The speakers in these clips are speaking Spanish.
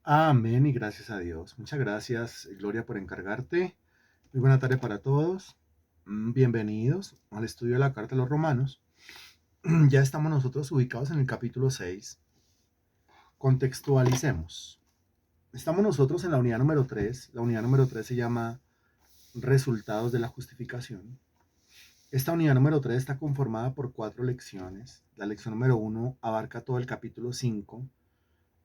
Amén y gracias a Dios. Muchas gracias, Gloria, por encargarte. Muy buena tarde para todos. Bienvenidos al estudio de la Carta a los Romanos. Ya estamos nosotros ubicados en el capítulo 6. Contextualicemos. Estamos nosotros en la unidad número 3. La unidad número 3 se llama Resultados de la Justificación. Esta unidad número 3 está conformada por 4 lecciones. La lección número 1 abarca todo el capítulo 5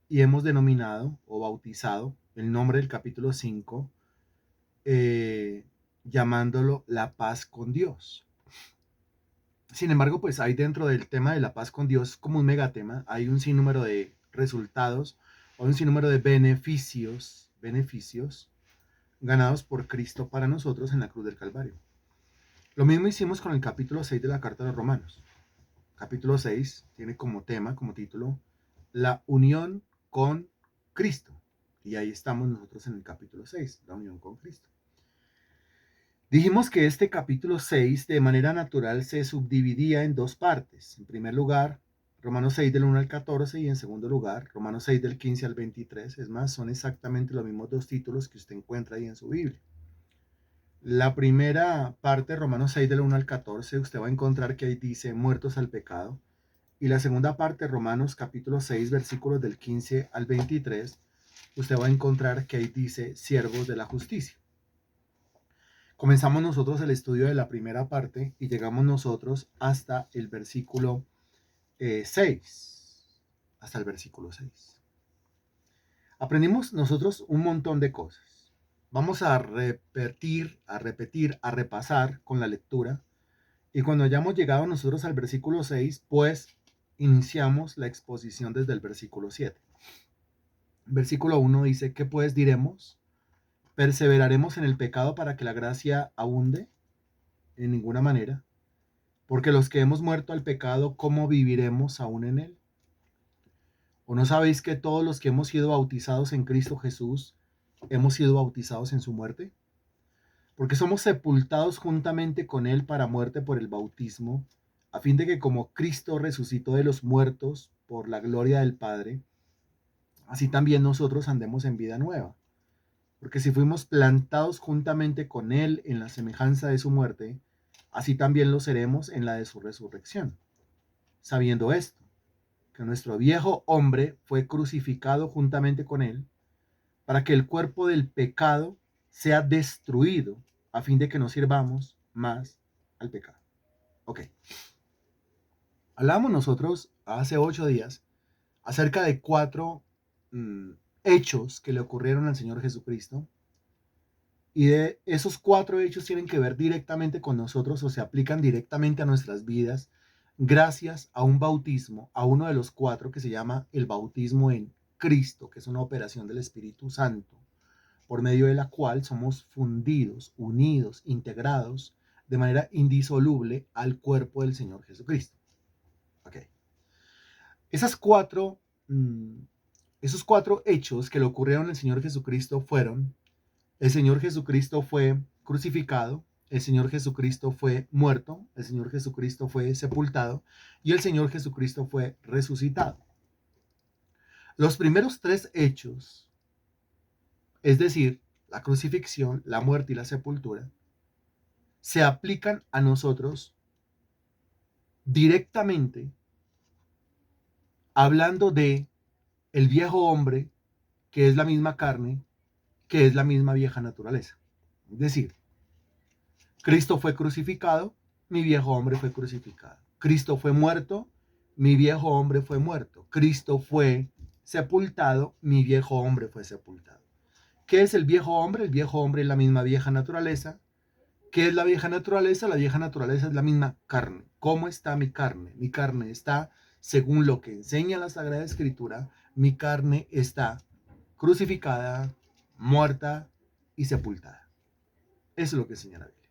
y hemos denominado o bautizado el nombre del capítulo 5 llamándolo la paz con Dios. Sin embargo, pues hay dentro del tema de la paz con Dios como un megatema, hay un sinnúmero de resultados o un sinnúmero de beneficios ganados por Cristo para nosotros en la cruz del Calvario. Lo mismo hicimos con el capítulo 6 de la Carta de los Romanos. Capítulo 6 tiene como tema, como título, la unión con Cristo. Y ahí estamos nosotros en el capítulo 6, la unión con Cristo. Dijimos que este capítulo 6 de manera natural se subdividía en dos partes. En primer lugar, Romanos 6 del 1 al 14 y en segundo lugar, Romanos 6 del 15 al 23. Es más, son exactamente los mismos dos títulos que usted encuentra ahí en su Biblia. La primera parte, Romanos 6 del 1 al 14, usted va a encontrar que ahí dice muertos al pecado. Y la segunda parte, Romanos capítulo 6, versículos del 15 al 23, usted va a encontrar que ahí dice siervos de la justicia. Comenzamos nosotros el estudio de la primera parte y llegamos nosotros hasta el versículo 6. Hasta el versículo 6. Aprendimos nosotros un montón de cosas. Vamos a repetir, a repasar con la lectura. Y cuando hayamos llegado nosotros al versículo 6, pues iniciamos la exposición desde el versículo 7. Versículo 1 dice, ¿qué pues diremos? ¿Perseveraremos en el pecado para que la gracia abunde? En ninguna manera. Porque los que hemos muerto al pecado, ¿cómo viviremos aún en él? ¿O no sabéis que todos los que hemos sido bautizados en Cristo Jesús, hemos sido bautizados en su muerte? Porque somos sepultados juntamente con él para muerte por el bautismo, a fin de que como Cristo resucitó de los muertos por la gloria del Padre, así también nosotros andemos en vida nueva. Porque si fuimos plantados juntamente con él en la semejanza de su muerte, así también lo seremos en la de su resurrección. Sabiendo esto, que nuestro viejo hombre fue crucificado juntamente con él, para que el cuerpo del pecado sea destruido, a fin de que no sirvamos más al pecado. Ok. Hablamos nosotros hace 8 días acerca de 4 hechos que le ocurrieron al Señor Jesucristo. Y de esos 4 hechos tienen que ver directamente con nosotros o se aplican directamente a nuestras vidas gracias a un bautismo, a uno de los 4 que se llama el bautismo en Cristo, que es una operación del Espíritu Santo, por medio de la cual somos fundidos, unidos, integrados de manera indisoluble al cuerpo del Señor Jesucristo. Okay. Esas 4, esos 4 hechos que le ocurrieron al Señor Jesucristo fueron: el Señor Jesucristo fue crucificado, el Señor Jesucristo fue muerto, el Señor Jesucristo fue sepultado y el Señor Jesucristo fue resucitado. Los primeros 3 hechos, es decir, la crucifixión, la muerte y la sepultura, se aplican a nosotros directamente hablando de el viejo hombre, que es la misma carne, que es la misma vieja naturaleza. Es decir, Cristo fue crucificado, mi viejo hombre fue crucificado. Cristo fue muerto, mi viejo hombre fue muerto. Cristo fue sepultado, mi viejo hombre fue sepultado. ¿Qué es el viejo hombre? El viejo hombre es la misma vieja naturaleza. ¿Qué es la vieja naturaleza? La vieja naturaleza es la misma carne. ¿Cómo está mi carne? Mi carne está, según lo que enseña la Sagrada Escritura, mi carne está crucificada, muerta y sepultada. Eso es lo que enseña la Biblia.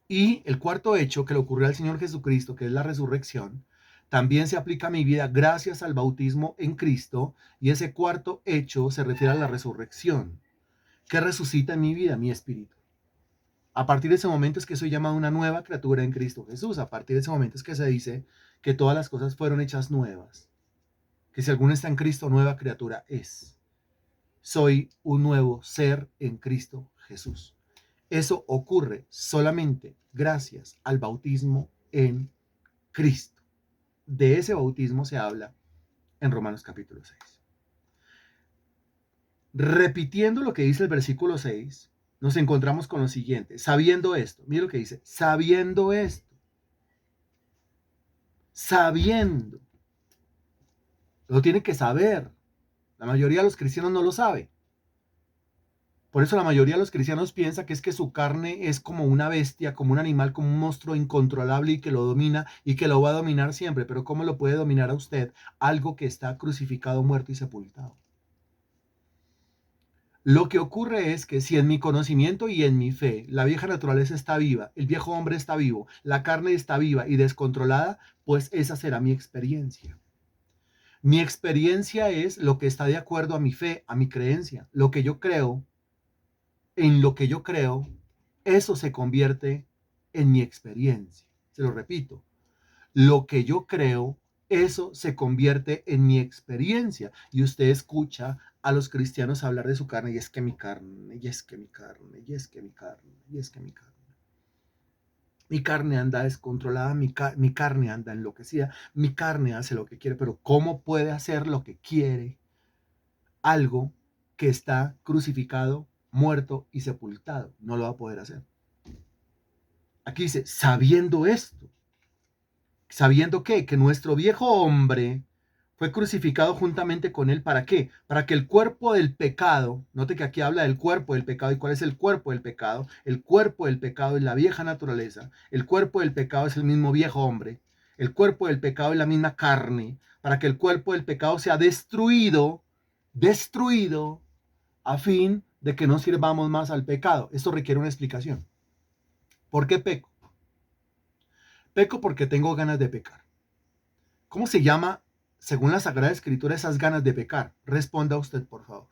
Y el cuarto hecho que le ocurrió al Señor Jesucristo, que es la resurrección, también se aplica a mi vida gracias al bautismo en Cristo. Y ese cuarto hecho se refiere a la resurrección, que resucita en mi vida, mi espíritu. A partir de ese momento es que soy llamado una nueva criatura en Cristo Jesús. A partir de ese momento es que se dice que todas las cosas fueron hechas nuevas. Que si alguno está en Cristo, nueva criatura es. soy un nuevo ser en Cristo Jesús. Eso ocurre solamente gracias al bautismo en Cristo. De ese bautismo se habla en Romanos capítulo 6. Repitiendo lo que dice el versículo 6, nos encontramos con lo siguiente. Sabiendo esto, mire lo que dice, sabiendo esto, sabiendo, lo tiene que saber. La mayoría de los cristianos no lo sabe. Por eso la mayoría de los cristianos piensa que es que su carne es como una bestia, como un animal, como un monstruo incontrolable y que lo domina y que lo va a dominar siempre. Pero ¿cómo lo puede dominar a usted algo que está crucificado, muerto y sepultado? Lo que ocurre es que si en mi conocimiento y en mi fe la vieja naturaleza está viva, el viejo hombre está vivo, la carne está viva y descontrolada, pues esa será mi experiencia. Mi experiencia es lo que está de acuerdo a mi fe, a mi creencia. Lo que yo creo, en lo que yo creo, eso se convierte en mi experiencia. Se lo repito, lo que yo creo, eso se convierte en mi experiencia. Y usted escucha a los cristianos hablar de su carne, y es que mi carne, y es que mi carne, y es que mi carne, y es que mi carne. Mi carne anda descontrolada, mi carne anda enloquecida, mi carne hace lo que quiere, pero ¿cómo puede hacer lo que quiere algo que está crucificado, muerto y sepultado? No lo va a poder hacer. Aquí dice, sabiendo esto, sabiendo que nuestro viejo hombre fue crucificado juntamente con él. ¿Para qué? Para que el cuerpo del pecado, note que aquí habla del cuerpo del pecado. ¿Y cuál es el cuerpo del pecado? El cuerpo del pecado es la vieja naturaleza. El cuerpo del pecado es el mismo viejo hombre. El cuerpo del pecado es la misma carne. Para que el cuerpo del pecado sea destruido, destruido, a fin de que no sirvamos más al pecado. Esto requiere una explicación. ¿Por qué peco? Peco porque tengo ganas de pecar. ¿Cómo se llama, según la Sagrada Escritura, esas ganas de pecar? Responda usted, por favor.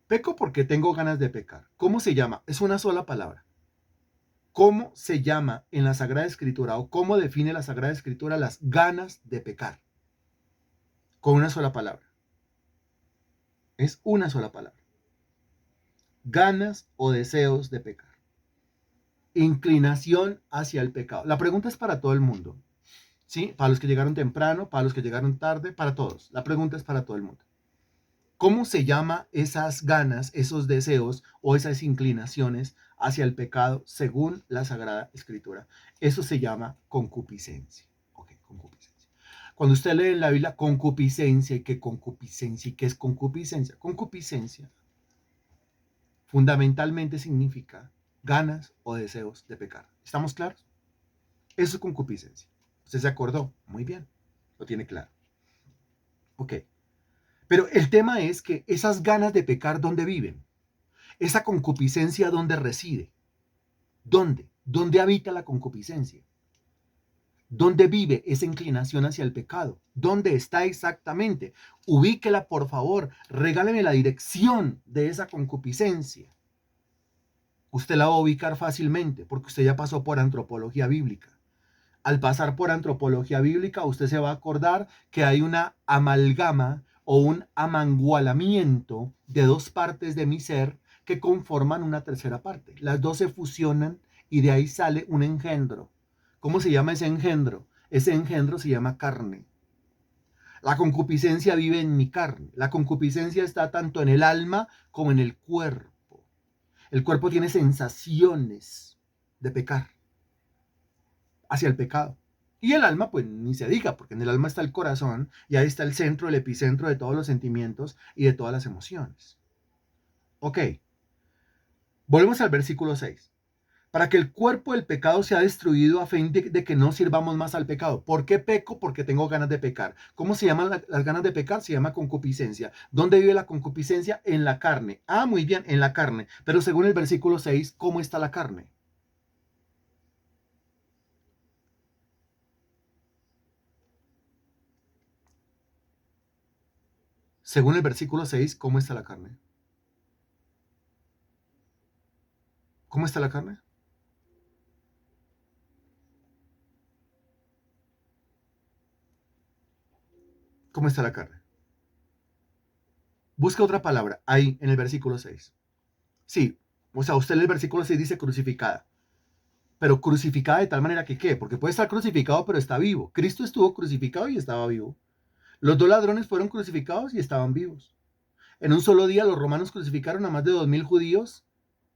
Peco porque tengo ganas de pecar. ¿Cómo se llama? Es una sola palabra. ¿Cómo se llama en la Sagrada Escritura o cómo define la Sagrada Escritura las ganas de pecar? Con una sola palabra. Es una sola palabra. Ganas o deseos de pecar. Inclinación hacia el pecado. La pregunta es para todo el mundo. ¿Sí? Para los que llegaron temprano, para los que llegaron tarde, para todos. La pregunta es para todo el mundo. ¿Cómo se llama esas ganas, esos deseos o esas inclinaciones hacia el pecado según la Sagrada Escritura? Eso se llama concupiscencia. Ok, concupiscencia. Cuando usted lee en la Biblia concupiscencia y qué concupiscencia y qué es concupiscencia, concupiscencia fundamentalmente significa ganas o deseos de pecar. ¿Estamos claros? Eso es concupiscencia. ¿Usted se acordó? Muy bien, lo tiene claro. Ok. Pero el tema es que esas ganas de pecar, ¿dónde viven? Esa concupiscencia, ¿dónde reside? ¿Dónde? ¿Dónde habita la concupiscencia? ¿Dónde vive esa inclinación hacia el pecado? ¿Dónde está exactamente? Ubíquela, por favor. Regáleme la dirección de esa concupiscencia. Usted la va a ubicar fácilmente porque usted ya pasó por antropología bíblica. Al pasar por antropología bíblica, usted se va a acordar que hay una amalgama o un amangualamiento de dos partes de mi ser que conforman una tercera parte. Las dos se fusionan y de ahí sale un engendro. ¿Cómo se llama ese engendro? Ese engendro se llama carne. La concupiscencia vive en mi carne. La concupiscencia está tanto en el alma como en el cuerpo. El cuerpo tiene sensaciones de pecar hacia el pecado. Y el alma, pues ni se diga, porque en el alma está el corazón y ahí está el centro, el epicentro de todos los sentimientos y de todas las emociones. Ok, volvemos al versículo 6. Para que el cuerpo del pecado sea destruido a fin de que no sirvamos más al pecado. ¿Por qué peco? Porque tengo ganas de pecar. ¿Cómo se llaman las ganas de pecar? Se llama concupiscencia. ¿Dónde vive la concupiscencia? En la carne. Ah, muy bien, en la carne. Pero según el versículo 6, ¿cómo está la carne? Según el versículo 6, ¿cómo está la carne? ¿Cómo está la carne? ¿Cómo está la carne? Busca otra palabra ahí en el versículo 6. Sí, o sea, usted en el versículo 6 dice crucificada. Pero crucificada de tal manera que ¿qué? Porque puede estar crucificado pero está vivo. Cristo estuvo crucificado y estaba vivo. Los dos ladrones fueron crucificados y estaban vivos. En un solo día los romanos crucificaron a más de 2000 judíos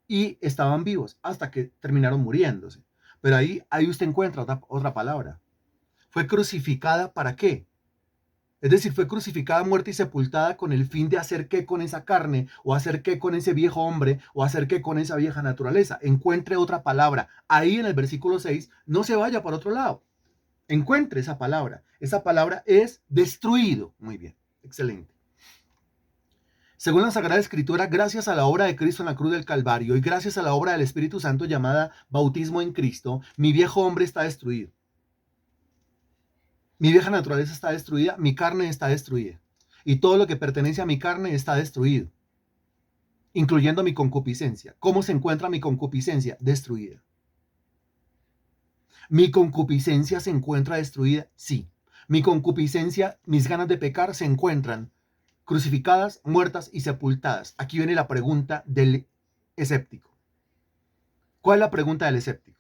y estaban vivos hasta que terminaron muriéndose. Pero ahí usted encuentra otra palabra. ¿Fue crucificada para qué? Es decir, fue crucificada, muerta y sepultada con el fin de hacer qué con esa carne, o hacer qué con ese viejo hombre, o hacer qué con esa vieja naturaleza. Encuentre otra palabra. Ahí en el versículo 6, no se vaya para otro lado. Encuentre esa palabra. Esa palabra es destruido. Muy bien, excelente. Según la Sagrada Escritura, gracias a la obra de Cristo en la cruz del Calvario y gracias a la obra del Espíritu Santo llamada bautismo en Cristo, mi viejo hombre está destruido. Mi vieja naturaleza está destruida, mi carne está destruida. Y todo lo que pertenece a mi carne está destruido, incluyendo mi concupiscencia. ¿Cómo se encuentra mi concupiscencia? Destruida. ¿Mi concupiscencia se encuentra destruida? Sí. Mi concupiscencia, mis ganas de pecar se encuentran crucificadas, muertas y sepultadas. Aquí viene la pregunta del escéptico. ¿Cuál es la pregunta del escéptico?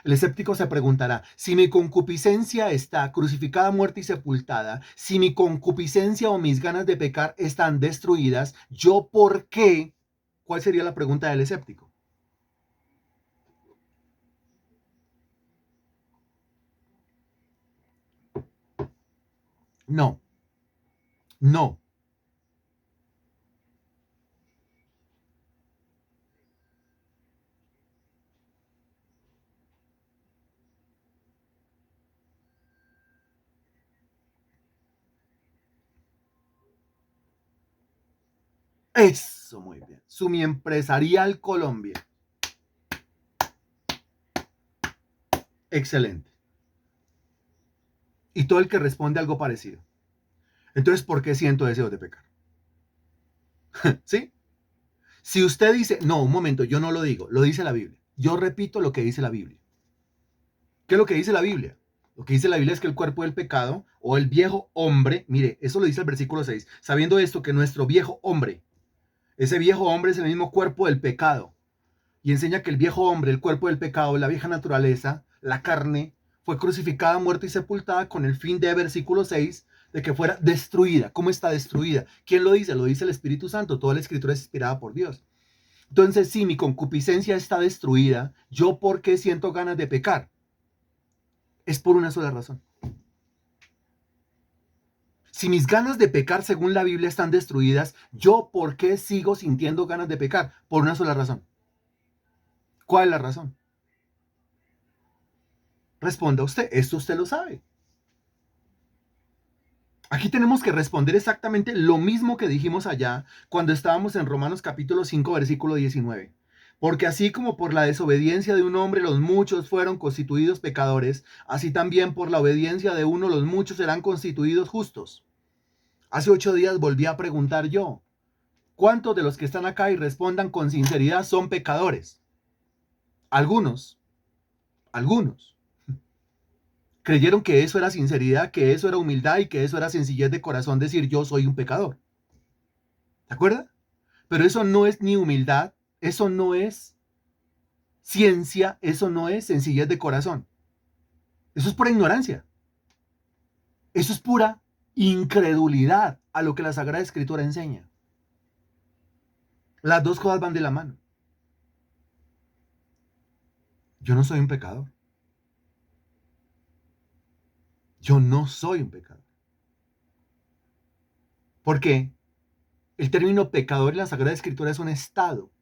El escéptico se preguntará, si mi concupiscencia está crucificada, muerta y sepultada, si mi concupiscencia o mis ganas de pecar están destruidas, ¿yo por qué? ¿Cuál sería la pregunta del escéptico? No, no. Eso, muy bien. Sumi Empresarial Colombia. Excelente. Y todo el que responde algo parecido. Entonces, ¿por qué siento deseos de pecar? ¿Sí? Si usted dice, no, un momento, yo no lo digo, lo dice la Biblia. Yo repito lo que dice la Biblia. ¿Qué es lo que dice la Biblia? Lo que dice la Biblia es que el cuerpo del pecado o el viejo hombre, mire, eso lo dice el versículo 6, sabiendo esto que nuestro viejo hombre, ese viejo hombre es el mismo cuerpo del pecado y enseña que el viejo hombre, el cuerpo del pecado, la vieja naturaleza, la carne, fue crucificada, muerta y sepultada con el fin de, versículo 6, de que fuera destruida. ¿Cómo está destruida? ¿Quién lo dice? Lo dice el Espíritu Santo. Toda la escritura es inspirada por Dios. Entonces, si mi concupiscencia está destruida, ¿yo por qué siento ganas de pecar? Es por una sola razón. Si mis ganas de pecar según la Biblia están destruidas, ¿yo por qué sigo sintiendo ganas de pecar? Por una sola razón. ¿Cuál es la razón? Responda usted, esto usted lo sabe. Aquí tenemos que responder exactamente lo mismo que dijimos allá cuando estábamos en Romanos capítulo 5, versículo 19. Porque así como por la desobediencia de un hombre los muchos fueron constituidos pecadores, así también por la obediencia de uno los muchos serán constituidos justos. Hace 8 días volví a preguntar yo, ¿cuántos de los que están acá y respondan con sinceridad son pecadores? Algunos, algunos. Creyeron que eso era sinceridad, que eso era humildad y que eso era sencillez de corazón decir yo soy un pecador. ¿De acuerdo? Pero eso no es ni humildad, eso no es ciencia, eso no es sencillez de corazón. Eso es pura ignorancia. Eso es pura incredulidad a lo que la Sagrada Escritura enseña. Las dos cosas van de la mano. Yo no soy un pecador. Yo no soy un pecador. ¿Por qué? El término pecador en la Sagrada Escritura es un estado.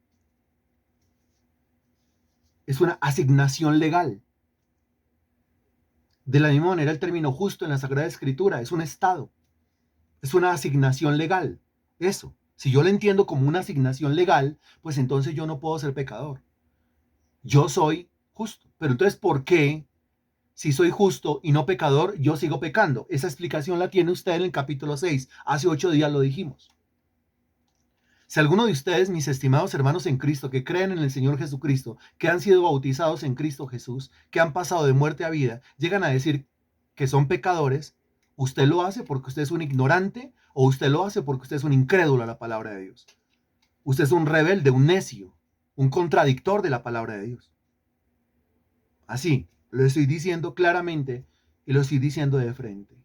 Es una asignación legal. De la misma manera, el término justo en la Sagrada Escritura es un estado. Es una asignación legal. Eso. Si yo lo entiendo como una asignación legal, pues entonces yo no puedo ser pecador. Yo soy justo. Pero entonces, ¿por qué? Si soy justo y no pecador, yo sigo pecando. Esa explicación la tiene usted en el capítulo 6. Hace 8 días lo dijimos. Si alguno de ustedes, mis estimados hermanos en Cristo, que creen en el Señor Jesucristo, que han sido bautizados en Cristo Jesús, que han pasado de muerte a vida, llegan a decir que son pecadores, ¿Usted lo hace porque usted es un ignorante o usted lo hace porque usted es un incrédulo a la palabra de Dios? Usted es un rebelde, un necio, un contradictor de la palabra de Dios. Así, lo estoy diciendo claramente y lo estoy diciendo de frente.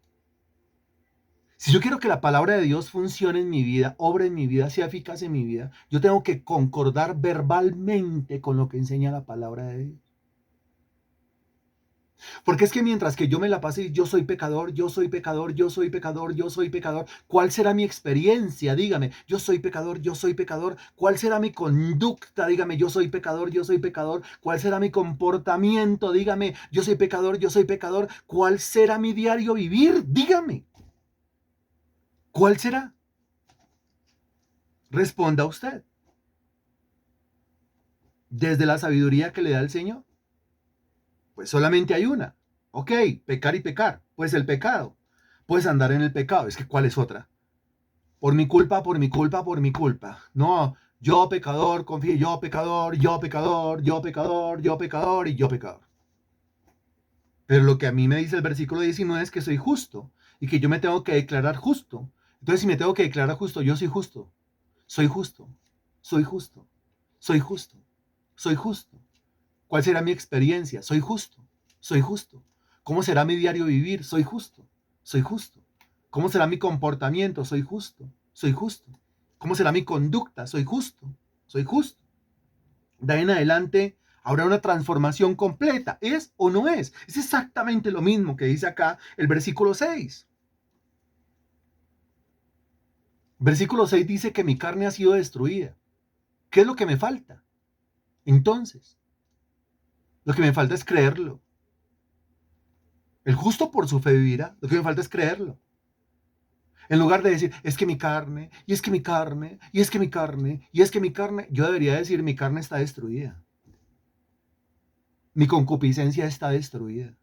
Si yo quiero que la palabra de Dios funcione en mi vida, obre en mi vida, sea eficaz en mi vida, yo tengo que concordar verbalmente con lo que enseña la palabra de Dios. Porque es que mientras que yo me la pase, yo soy pecador, yo soy pecador, yo soy pecador, yo soy pecador, ¿cuál será mi experiencia? Dígame, yo soy pecador, yo soy pecador. ¿Cuál será mi conducta? Dígame, yo soy pecador, yo soy pecador. ¿Cuál será mi comportamiento? Dígame, yo soy pecador, yo soy pecador. ¿Cuál será mi diario vivir? Dígame, ¿cuál será? Responda usted. Desde la sabiduría que le da el Señor. Pues solamente hay una. Ok, pecar y pecar. Pues el pecado. Puedes andar en el pecado. Es que ¿cuál es otra? Por mi culpa, por mi culpa, por mi culpa. No, yo pecador, confío, yo pecador, yo pecador, yo pecador, yo pecador y yo pecador. Pero lo que a mí me dice el versículo 19 es que soy justo y que yo me tengo que declarar justo. Entonces, si me tengo que declarar justo, yo soy justo. Soy justo. Soy justo. Soy justo. Soy justo. ¿Cuál será mi experiencia? Soy justo. Soy justo. ¿Cómo será mi diario vivir? Soy justo. Soy justo. ¿Cómo será mi comportamiento? Soy justo. Soy justo. ¿Cómo será mi conducta? Soy justo. Soy justo. De ahí en adelante habrá una transformación completa. ¿Es o no es? Es exactamente lo mismo que dice acá el versículo 6. Versículo 6 dice que mi carne ha sido destruida. ¿Qué es lo que me falta? Entonces, lo que me falta es creerlo. El justo por su fe vivirá. Lo que me falta es creerlo. En lugar de decir, es que mi carne, y es que mi carne, y es que mi carne, y es que mi carne, yo debería decir, mi carne está destruida. Mi concupiscencia está destruida.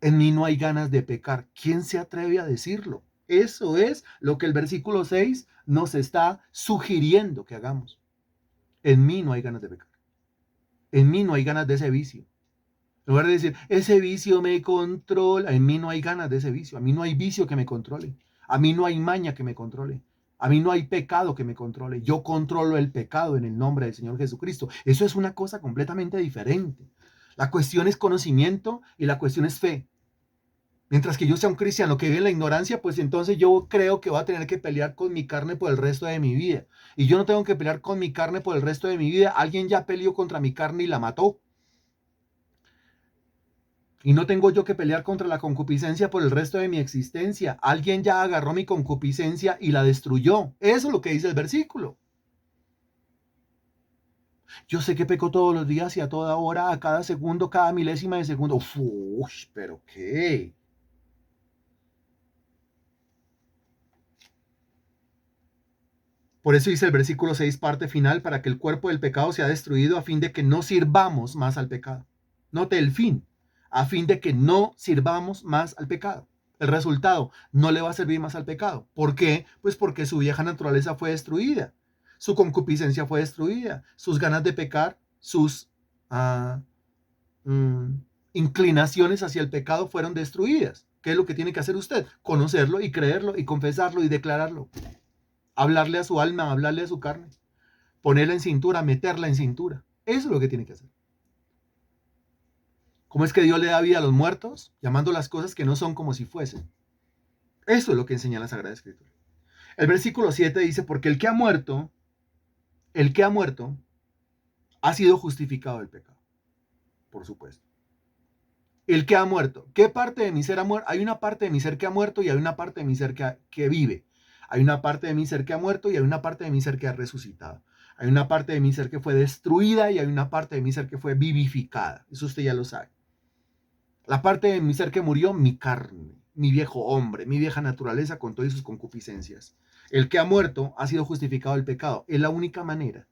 En mí no hay ganas de pecar. ¿Quién se atreve a decirlo? Eso es lo que el versículo 6 nos está sugiriendo que hagamos. En mí no hay ganas de pecar. En mí no hay ganas de ese vicio. En lugar de decir, ese vicio me controla, en mí no hay ganas de ese vicio. A mí no hay vicio que me controle. A mí no hay maña que me controle. A mí no hay pecado que me controle. Yo controlo el pecado en el nombre del Señor Jesucristo. Eso es una cosa completamente diferente. La cuestión es conocimiento y la cuestión es fe. Mientras que yo sea un cristiano que vive en la ignorancia, pues entonces yo creo que voy a tener que pelear con mi carne por el resto de mi vida. Y yo no tengo que pelear con mi carne por el resto de mi vida. Alguien ya peleó contra mi carne y la mató. Y no tengo yo que pelear contra la concupiscencia por el resto de mi existencia. Alguien ya agarró mi concupiscencia y la destruyó. Eso es lo que dice el versículo. Yo sé que peco todos los días y a toda hora, a cada segundo, cada milésima de segundo. Uf, pero ¿qué? Por eso dice el versículo 6, parte final, para que el cuerpo del pecado sea destruido a fin de que no sirvamos más al pecado. Note el fin, a fin de que no sirvamos más al pecado. El resultado, no le va a servir más al pecado. ¿Por qué? Pues porque su vieja naturaleza fue destruida, su concupiscencia fue destruida, sus ganas de pecar, sus ah, mm, inclinaciones hacia el pecado fueron destruidas. ¿Qué es lo que tiene que hacer usted? Conocerlo y creerlo y confesarlo y declararlo. Hablarle a su alma, hablarle a su carne, ponerla en cintura, meterla en cintura. Eso es lo que tiene que hacer. ¿Cómo es que Dios le da vida a los muertos? Llamando las cosas que no son como si fuesen. Eso es lo que enseña la Sagrada Escritura. El versículo 7 dice, porque el que ha muerto, ha sido justificado del pecado. Por supuesto. El que ha muerto. ¿Qué parte de mi ser ha muerto? Hay una parte de mi ser que ha muerto y hay una parte de mi ser que vive. Hay una parte de mi ser que ha muerto y hay una parte de mi ser que ha resucitado. Hay una parte de mi ser que fue destruida y hay una parte de mi ser que fue vivificada. Eso usted ya lo sabe. La parte de mi ser que murió, mi carne, mi viejo hombre, mi vieja naturaleza con todas sus concupiscencias. El que ha muerto ha sido justificado del pecado. Es la única manera.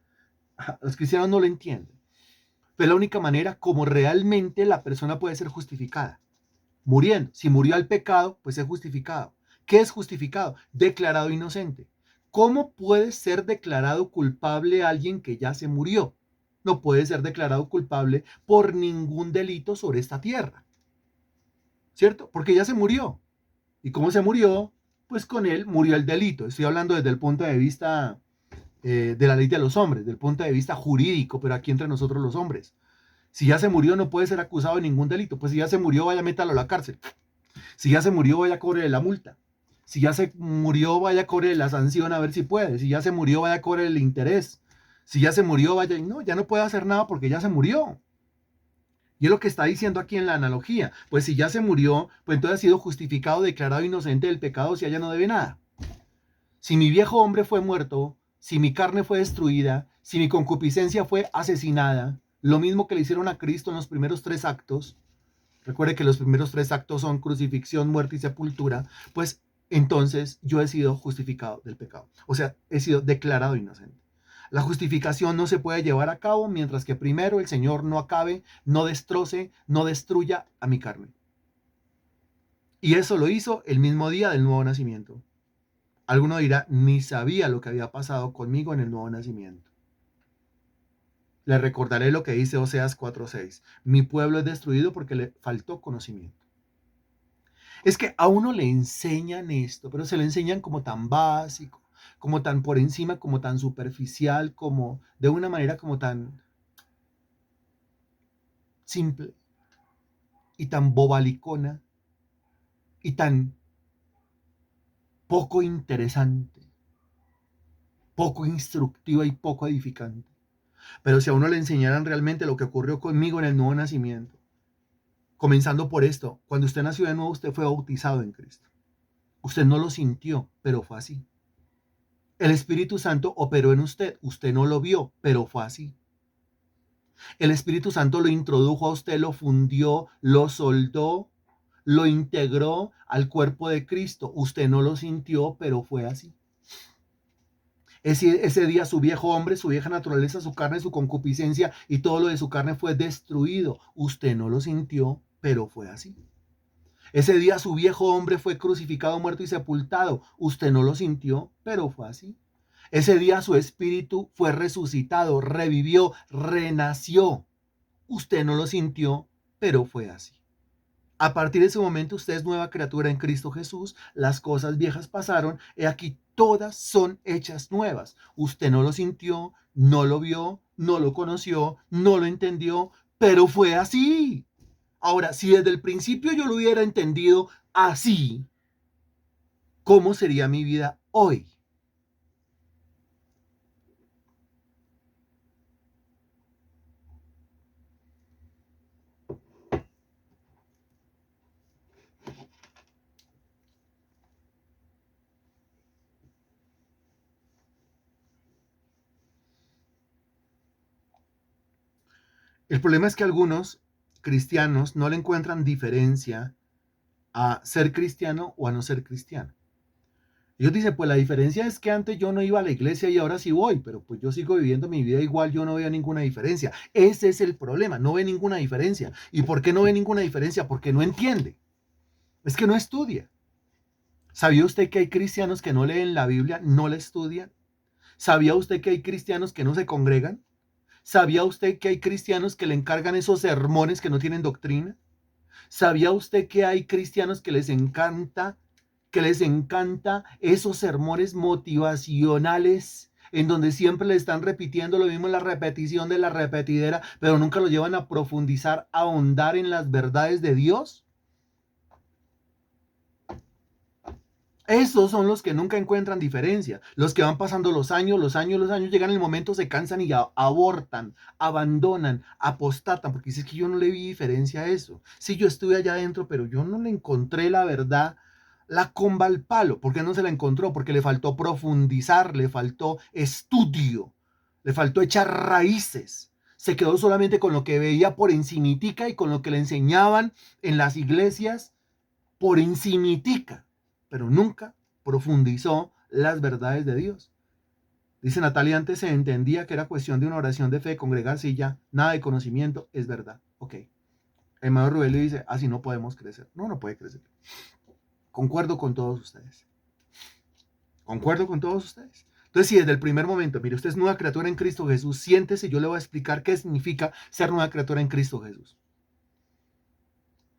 Los cristianos no lo entienden. Pero es la única manera como realmente la persona puede ser justificada. Muriendo. Si murió al pecado, pues es justificado. ¿Qué es justificado? Declarado inocente. ¿Cómo puede ser declarado culpable alguien que ya se murió? No puede ser declarado culpable por ningún delito sobre esta tierra. ¿cierto? Porque ya se murió. ¿Y cómo se murió? Pues con él murió el delito. Estoy hablando desde el punto de vista de la ley de los hombres, del punto de vista jurídico, pero aquí entre nosotros los hombres. Si ya se murió, no puede ser acusado de ningún delito. Pues si ya se murió, vaya, métalo a la cárcel. Si ya se murió, vaya, cobre la multa. Si ya se murió, vaya, cobre la sanción a ver si puede. Si ya se murió, vaya, cobre el interés. Si ya se murió, vaya, no, ya no puede hacer nada porque ya se murió. Y es lo que está diciendo aquí en la analogía. Pues si ya se murió, pues entonces ha sido justificado, declarado inocente del pecado, si ya no debe nada. Si mi viejo hombre fue muerto, si mi carne fue destruida, si mi concupiscencia fue asesinada, lo mismo que le hicieron a Cristo en los primeros 3 actos, recuerde que los primeros 3 actos son crucifixión, muerte y sepultura, pues entonces yo he sido justificado del pecado. O sea, he sido declarado inocente. La justificación no se puede llevar a cabo mientras que primero el Señor no acabe, no destroce, no destruya a mi carne. Y eso lo hizo el mismo día del nuevo nacimiento. Alguno dirá, ni sabía lo que había pasado conmigo en el nuevo nacimiento. Le recordaré lo que dice Oseas 4:6. Mi pueblo es destruido porque le faltó conocimiento. Es que a uno le enseñan esto, pero se lo enseñan como tan básico, como tan por encima, como tan superficial, como de una manera como tan simple y tan bobalicona y tan poco interesante, poco instructiva y poco edificante. Pero si a uno le enseñaran realmente lo que ocurrió conmigo en el nuevo nacimiento, comenzando por esto, cuando usted nació de nuevo, usted fue bautizado en Cristo. Usted no lo sintió, pero fue así. El Espíritu Santo operó en usted, usted no lo vio, pero fue así. El Espíritu Santo lo introdujo a usted, lo fundió, lo soldó, lo integró al cuerpo de Cristo. Usted no lo sintió, pero fue así. Ese día su viejo hombre, su vieja naturaleza, su carne, su concupiscencia y todo lo de su carne fue destruido. Usted no lo sintió, pero fue así. Ese día su viejo hombre fue crucificado, muerto y sepultado. Usted no lo sintió, pero fue así. Ese día su espíritu fue resucitado, revivió, renació. Usted no lo sintió, pero fue así. A partir de ese momento usted es nueva criatura en Cristo Jesús. Las cosas viejas pasaron. He aquí, todas son hechas nuevas. Usted no lo sintió, no lo vio, no lo conoció, no lo entendió, pero fue así. Ahora, si desde el principio yo lo hubiera entendido así, ¿cómo sería mi vida hoy? El problema es que algunos cristianos no le encuentran diferencia a ser cristiano o a no ser cristiano. Ellos dicen, pues la diferencia es que antes yo no iba a la iglesia y ahora sí voy, pero pues yo sigo viviendo mi vida igual, yo no veo ninguna diferencia. Ese es el problema, no ve ninguna diferencia. ¿Y por qué no ve ninguna diferencia? Porque no entiende. Es que no estudia. ¿Sabía usted que hay cristianos que no leen la Biblia, no la estudian? ¿Sabía usted que hay cristianos que no se congregan? ¿Sabía usted que hay cristianos que le encargan esos sermones que no tienen doctrina? ¿Sabía usted que hay cristianos que les encanta esos sermones motivacionales en donde siempre le están repitiendo lo mismo, la repetición de la repetidera, pero nunca lo llevan a profundizar, a ahondar en las verdades de Dios? Esos son los que nunca encuentran diferencia, los que van pasando los años, llegan el momento, se cansan y abortan, abandonan, apostatan, porque dices que yo no le vi diferencia a eso. Sí, yo estuve allá adentro, pero yo no le encontré la verdad, la comba al palo. ¿Por qué no se la encontró? Porque le faltó profundizar, le faltó estudio, le faltó echar raíces. Se quedó solamente con lo que veía por encimitica y con lo que le enseñaban en las iglesias por encimitica, pero nunca profundizó las verdades de Dios. Dice Natalia, antes se entendía que era cuestión de una oración de fe, congregarse y ya, nada de conocimiento, es verdad. Ok. Hermano Rubén le dice, así no podemos crecer. No, no puede crecer. Concuerdo con todos ustedes. Concuerdo con todos ustedes. Entonces, si desde el primer momento, mire, usted es nueva criatura en Cristo Jesús, siéntese, yo le voy a explicar qué significa ser nueva criatura en Cristo Jesús.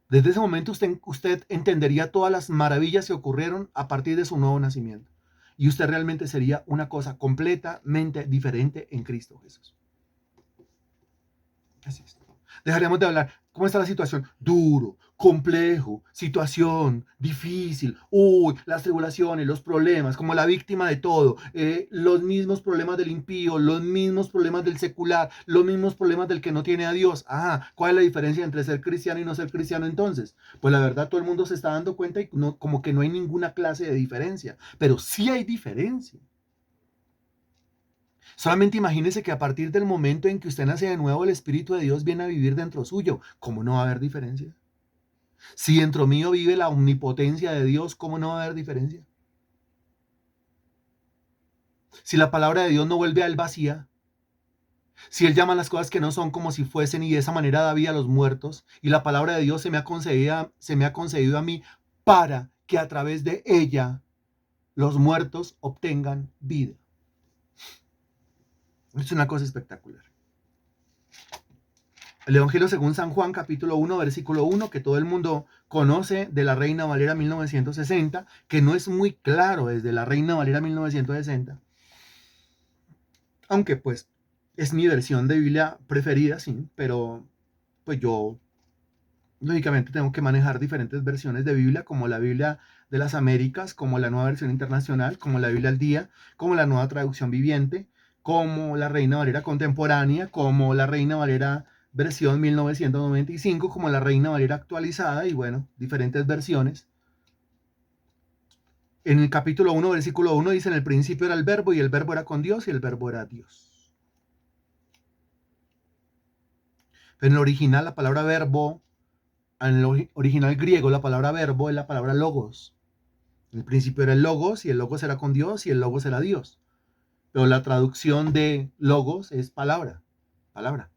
Desde ese momento usted entendería todas las maravillas que ocurrieron a partir de su nuevo nacimiento. Y usted realmente sería una cosa completamente diferente en Cristo Jesús. Así es. Dejaríamos de hablar. ¿Cómo está la situación? Duro, complejo, situación difícil. Uy, las tribulaciones, los problemas, como la víctima de todo. Los mismos problemas del impío, los mismos problemas del secular, los mismos problemas del que no tiene a Dios. Ajá, ¿cuál es la diferencia entre ser cristiano y no ser cristiano entonces? Pues la verdad todo el mundo se está dando cuenta y no, como que no hay ninguna clase de diferencia. Pero sí hay diferencia. Solamente imagínese que a partir del momento en que usted nace de nuevo, el Espíritu de Dios viene a vivir dentro suyo. ¿Cómo no va a haber diferencia? Si dentro mío vive la omnipotencia de Dios, ¿cómo no va a haber diferencia? Si la palabra de Dios no vuelve a él vacía, si él llama las cosas que no son como si fuesen y de esa manera da vida a los muertos, y la palabra de Dios se me ha concedido a mí para que a través de ella los muertos obtengan vida. Es una cosa espectacular. El Evangelio según San Juan, capítulo 1, versículo 1, que todo el mundo conoce de la Reina Valera 1960, que no es muy claro desde la Reina Valera 1960, aunque pues es mi versión de Biblia preferida, sí, pero pues yo lógicamente tengo que manejar diferentes versiones de Biblia, como la Biblia de las Américas, como la nueva versión internacional, como la Biblia al día, como la nueva traducción viviente, como la Reina Valera contemporánea, como la Reina Valera versión 1995, como la Reina Valera actualizada y bueno, diferentes versiones. En el capítulo 1, versículo 1 dice, en el principio era el verbo y el verbo era con Dios y el verbo era Dios. Pero en el original la palabra verbo, en el original griego la palabra verbo es la palabra logos. En el principio era el logos y el logos era con Dios y el logos era Dios. Pero la traducción de logos es palabra, palabra.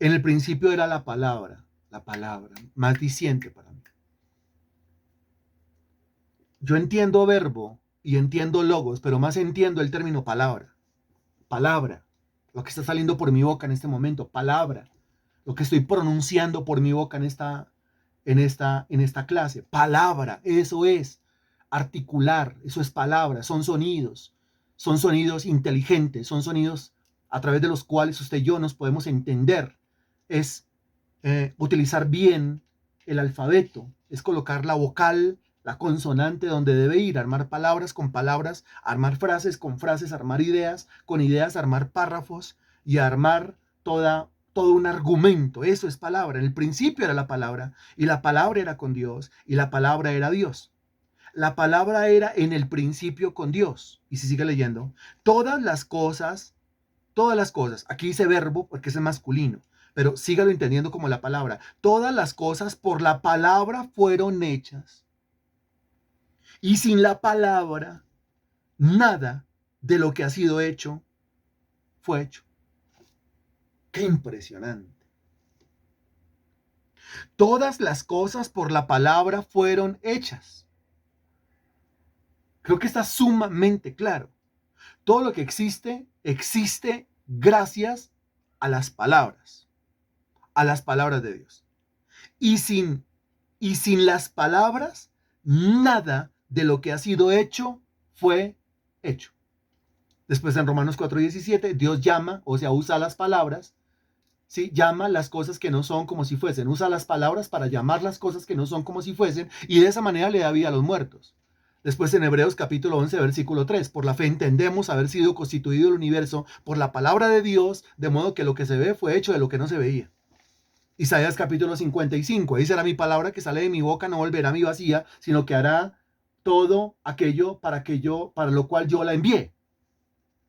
En el principio era la palabra, más diciente para mí. Yo entiendo verbo y entiendo logos, pero más entiendo el término palabra. Palabra, lo que está saliendo por mi boca en este momento, palabra, lo que estoy pronunciando por mi boca en esta clase, palabra, eso es articular, eso es palabra, son sonidos inteligentes, son sonidos a través de los cuales usted y yo nos podemos entender. Es utilizar bien el alfabeto, es colocar la vocal, la consonante donde debe ir, armar palabras con palabras, armar frases con frases, armar ideas con ideas, armar párrafos y armar todo un argumento. Eso es palabra. En el principio era la palabra y la palabra era con Dios y la palabra era Dios. La palabra era en el principio con Dios. Y si sigue leyendo, todas las cosas, aquí dice verbo porque es masculino, pero sígalo entendiendo como la palabra. Todas las cosas por la palabra fueron hechas. Y sin la palabra, nada de lo que ha sido hecho fue hecho. ¡Qué impresionante! Todas las cosas por la palabra fueron hechas. Creo que está sumamente claro. Todo lo que existe, existe gracias a las palabras de Dios. Y sin las palabras, nada de lo que ha sido hecho fue hecho. Después en Romanos 4:17, Dios llama, o sea, usa las palabras, ¿sí? Llama las cosas que no son como si fuesen. Usa las palabras para llamar las cosas que no son como si fuesen y de esa manera le da vida a los muertos. Después en Hebreos capítulo 11, versículo 3, por la fe entendemos haber sido constituido el universo por la palabra de Dios, de modo que lo que se ve fue hecho de lo que no se veía. Isaías capítulo 55, ahí será mi palabra que sale de mi boca, no volverá a mi vacía, sino que hará todo aquello para lo cual yo la envié.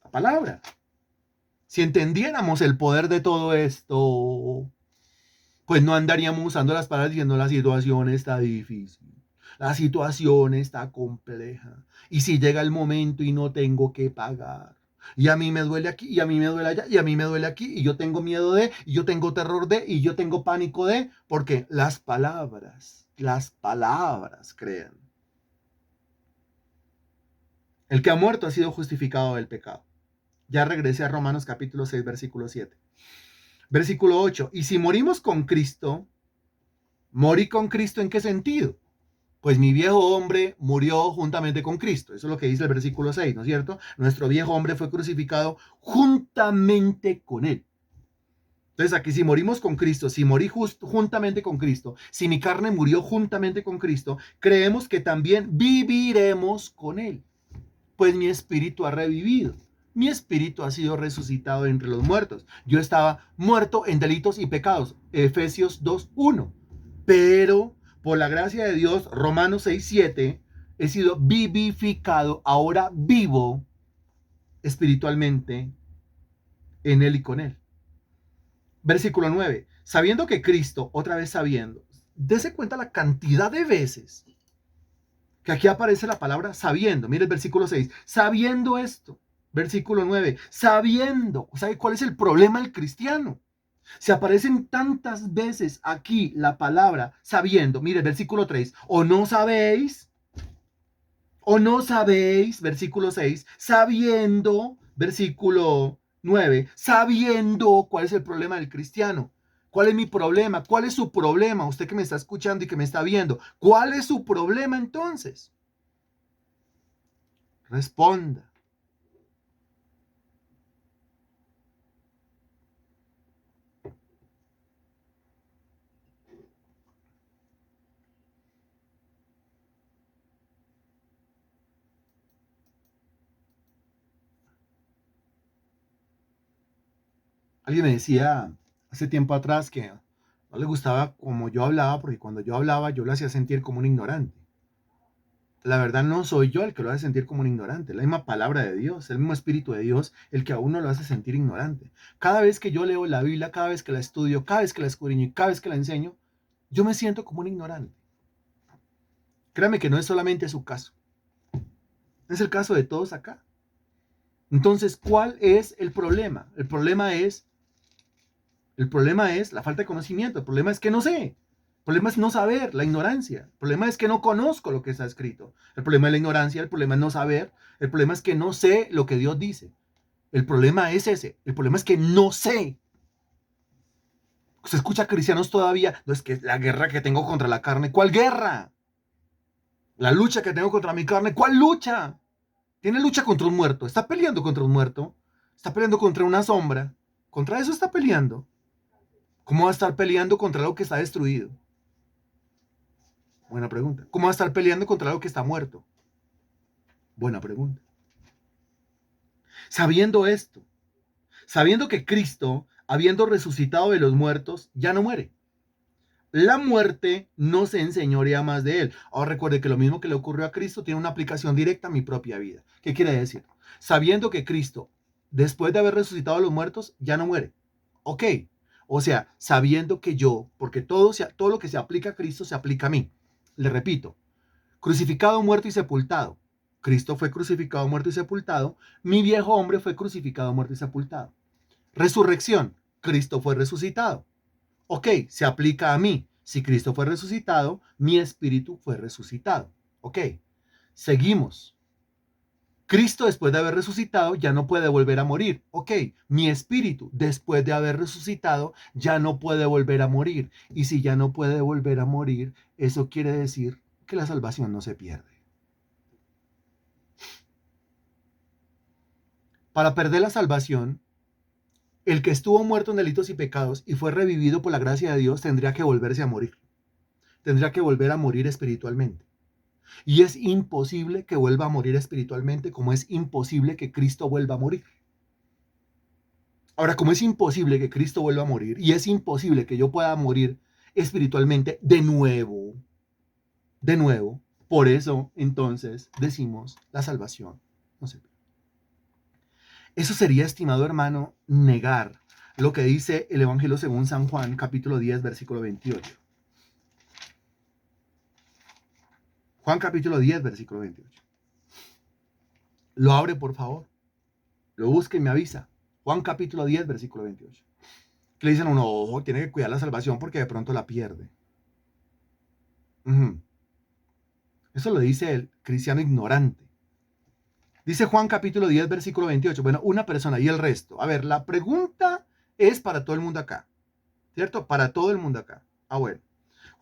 La palabra. Si entendiéramos el poder de todo esto, pues no andaríamos usando las palabras diciendo la situación está difícil, la situación está compleja, y si llega el momento y no tengo que pagar, y a mí me duele aquí, y a mí me duele allá, y a mí me duele aquí, y yo tengo miedo de, y yo tengo terror de, y yo tengo pánico de, porque las palabras crean. El que ha muerto ha sido justificado del pecado. Ya regresé a Romanos capítulo 6, versículo 7. Versículo 8. Y si morimos con Cristo, ¿Morí con Cristo en qué sentido? Pues mi viejo hombre murió juntamente con Cristo. Eso es lo que dice el versículo 6, ¿no es cierto? Nuestro viejo hombre fue crucificado juntamente con él. Entonces aquí si morimos con Cristo, si morí juntamente con Cristo, si mi carne murió juntamente con Cristo, creemos que también viviremos con él. Pues mi espíritu ha revivido. Mi espíritu ha sido resucitado entre los muertos. Yo estaba muerto en delitos y pecados. Efesios 2:1. Pero por la gracia de Dios, Romanos 6:7, he sido vivificado, ahora vivo espiritualmente en él y con él. Versículo 9. Sabiendo que Cristo, otra vez sabiendo, dese cuenta la cantidad de veces que aquí aparece la palabra sabiendo. Mire el versículo 6. Sabiendo esto. Versículo 9. Sabiendo. ¿Sabe cuál es el problema del cristiano? Se aparecen tantas veces aquí la palabra sabiendo. Mire el versículo 3. O no sabéis, versículo 6. Sabiendo, versículo 9. Sabiendo cuál es el problema del cristiano. ¿Cuál es mi problema? ¿Cuál es su problema? Usted que me está escuchando y que me está viendo. ¿Cuál es su problema entonces? Responda. Alguien me decía hace tiempo atrás que no le gustaba como yo hablaba, porque cuando yo hablaba yo lo hacía sentir como un ignorante. La verdad no soy yo el que lo hace sentir como un ignorante, la misma palabra de Dios, el mismo Espíritu de Dios, el que a uno lo hace sentir ignorante. Cada vez que yo leo la Biblia, cada vez que la estudio, cada vez que la escudriño y cada vez que la enseño, yo me siento como un ignorante. Créame que no es solamente su caso, es el caso de todos acá. Entonces, ¿cuál es el problema? El problema es la falta de conocimiento, el problema es que no sé, el problema es no saber, la ignorancia, el problema es que no conozco lo que está escrito, el problema es la ignorancia, el problema es no saber, el problema es que no sé lo que Dios dice, el problema es ese, el problema es que no sé. Se escucha cristianos todavía, no es que la guerra que tengo contra la carne, ¿cuál guerra? La lucha que tengo contra mi carne, ¿cuál lucha? Tiene lucha contra un muerto, está peleando contra un muerto, está peleando contra una sombra, contra eso está peleando. ¿Cómo va a estar peleando contra algo que está destruido? Buena pregunta. ¿Cómo va a estar peleando contra algo que está muerto? Buena pregunta. Sabiendo esto, sabiendo que Cristo, habiendo resucitado de los muertos, ya no muere. La muerte no se enseñorea más de él. Ahora recuerde que lo mismo que le ocurrió a Cristo tiene una aplicación directa a mi propia vida. ¿Qué quiere decir? Sabiendo que Cristo, después de haber resucitado de los muertos, ya no muere. Ok. O sea, sabiendo que yo, porque todo lo que se aplica a Cristo se aplica a mí. Le repito, crucificado, muerto y sepultado. Cristo fue crucificado, muerto y sepultado. Mi viejo hombre fue crucificado, muerto y sepultado. Resurrección. Cristo fue resucitado. Ok, se aplica a mí. Si Cristo fue resucitado, mi espíritu fue resucitado. Ok, seguimos. Cristo después de haber resucitado ya no puede volver a morir. Ok, mi espíritu después de haber resucitado ya no puede volver a morir. Y si ya no puede volver a morir, eso quiere decir que la salvación no se pierde. Para perder la salvación, el que estuvo muerto en delitos y pecados y fue revivido por la gracia de Dios tendría que volverse a morir. Tendría que volver a morir espiritualmente. Y es imposible que vuelva a morir espiritualmente, como es imposible que Cristo vuelva a morir. Ahora, como es imposible que Cristo vuelva a morir y es imposible que yo pueda morir espiritualmente de nuevo, por eso entonces decimos la salvación no se pierde. Eso sería, estimado hermano, negar lo que dice el Evangelio según San Juan, capítulo 10, versículo 28. Juan capítulo 10, versículo 28. Lo abre, por favor. Lo busca y me avisa. Juan capítulo 10, versículo 28. Que le dicen a uno, ojo, tiene que cuidar la salvación porque de pronto la pierde. Eso lo dice el cristiano ignorante. Dice Juan capítulo 10, versículo 28. Bueno, una persona y el resto. A ver, la pregunta es para todo el mundo acá. ¿Cierto? Para todo el mundo acá. Ah, bueno.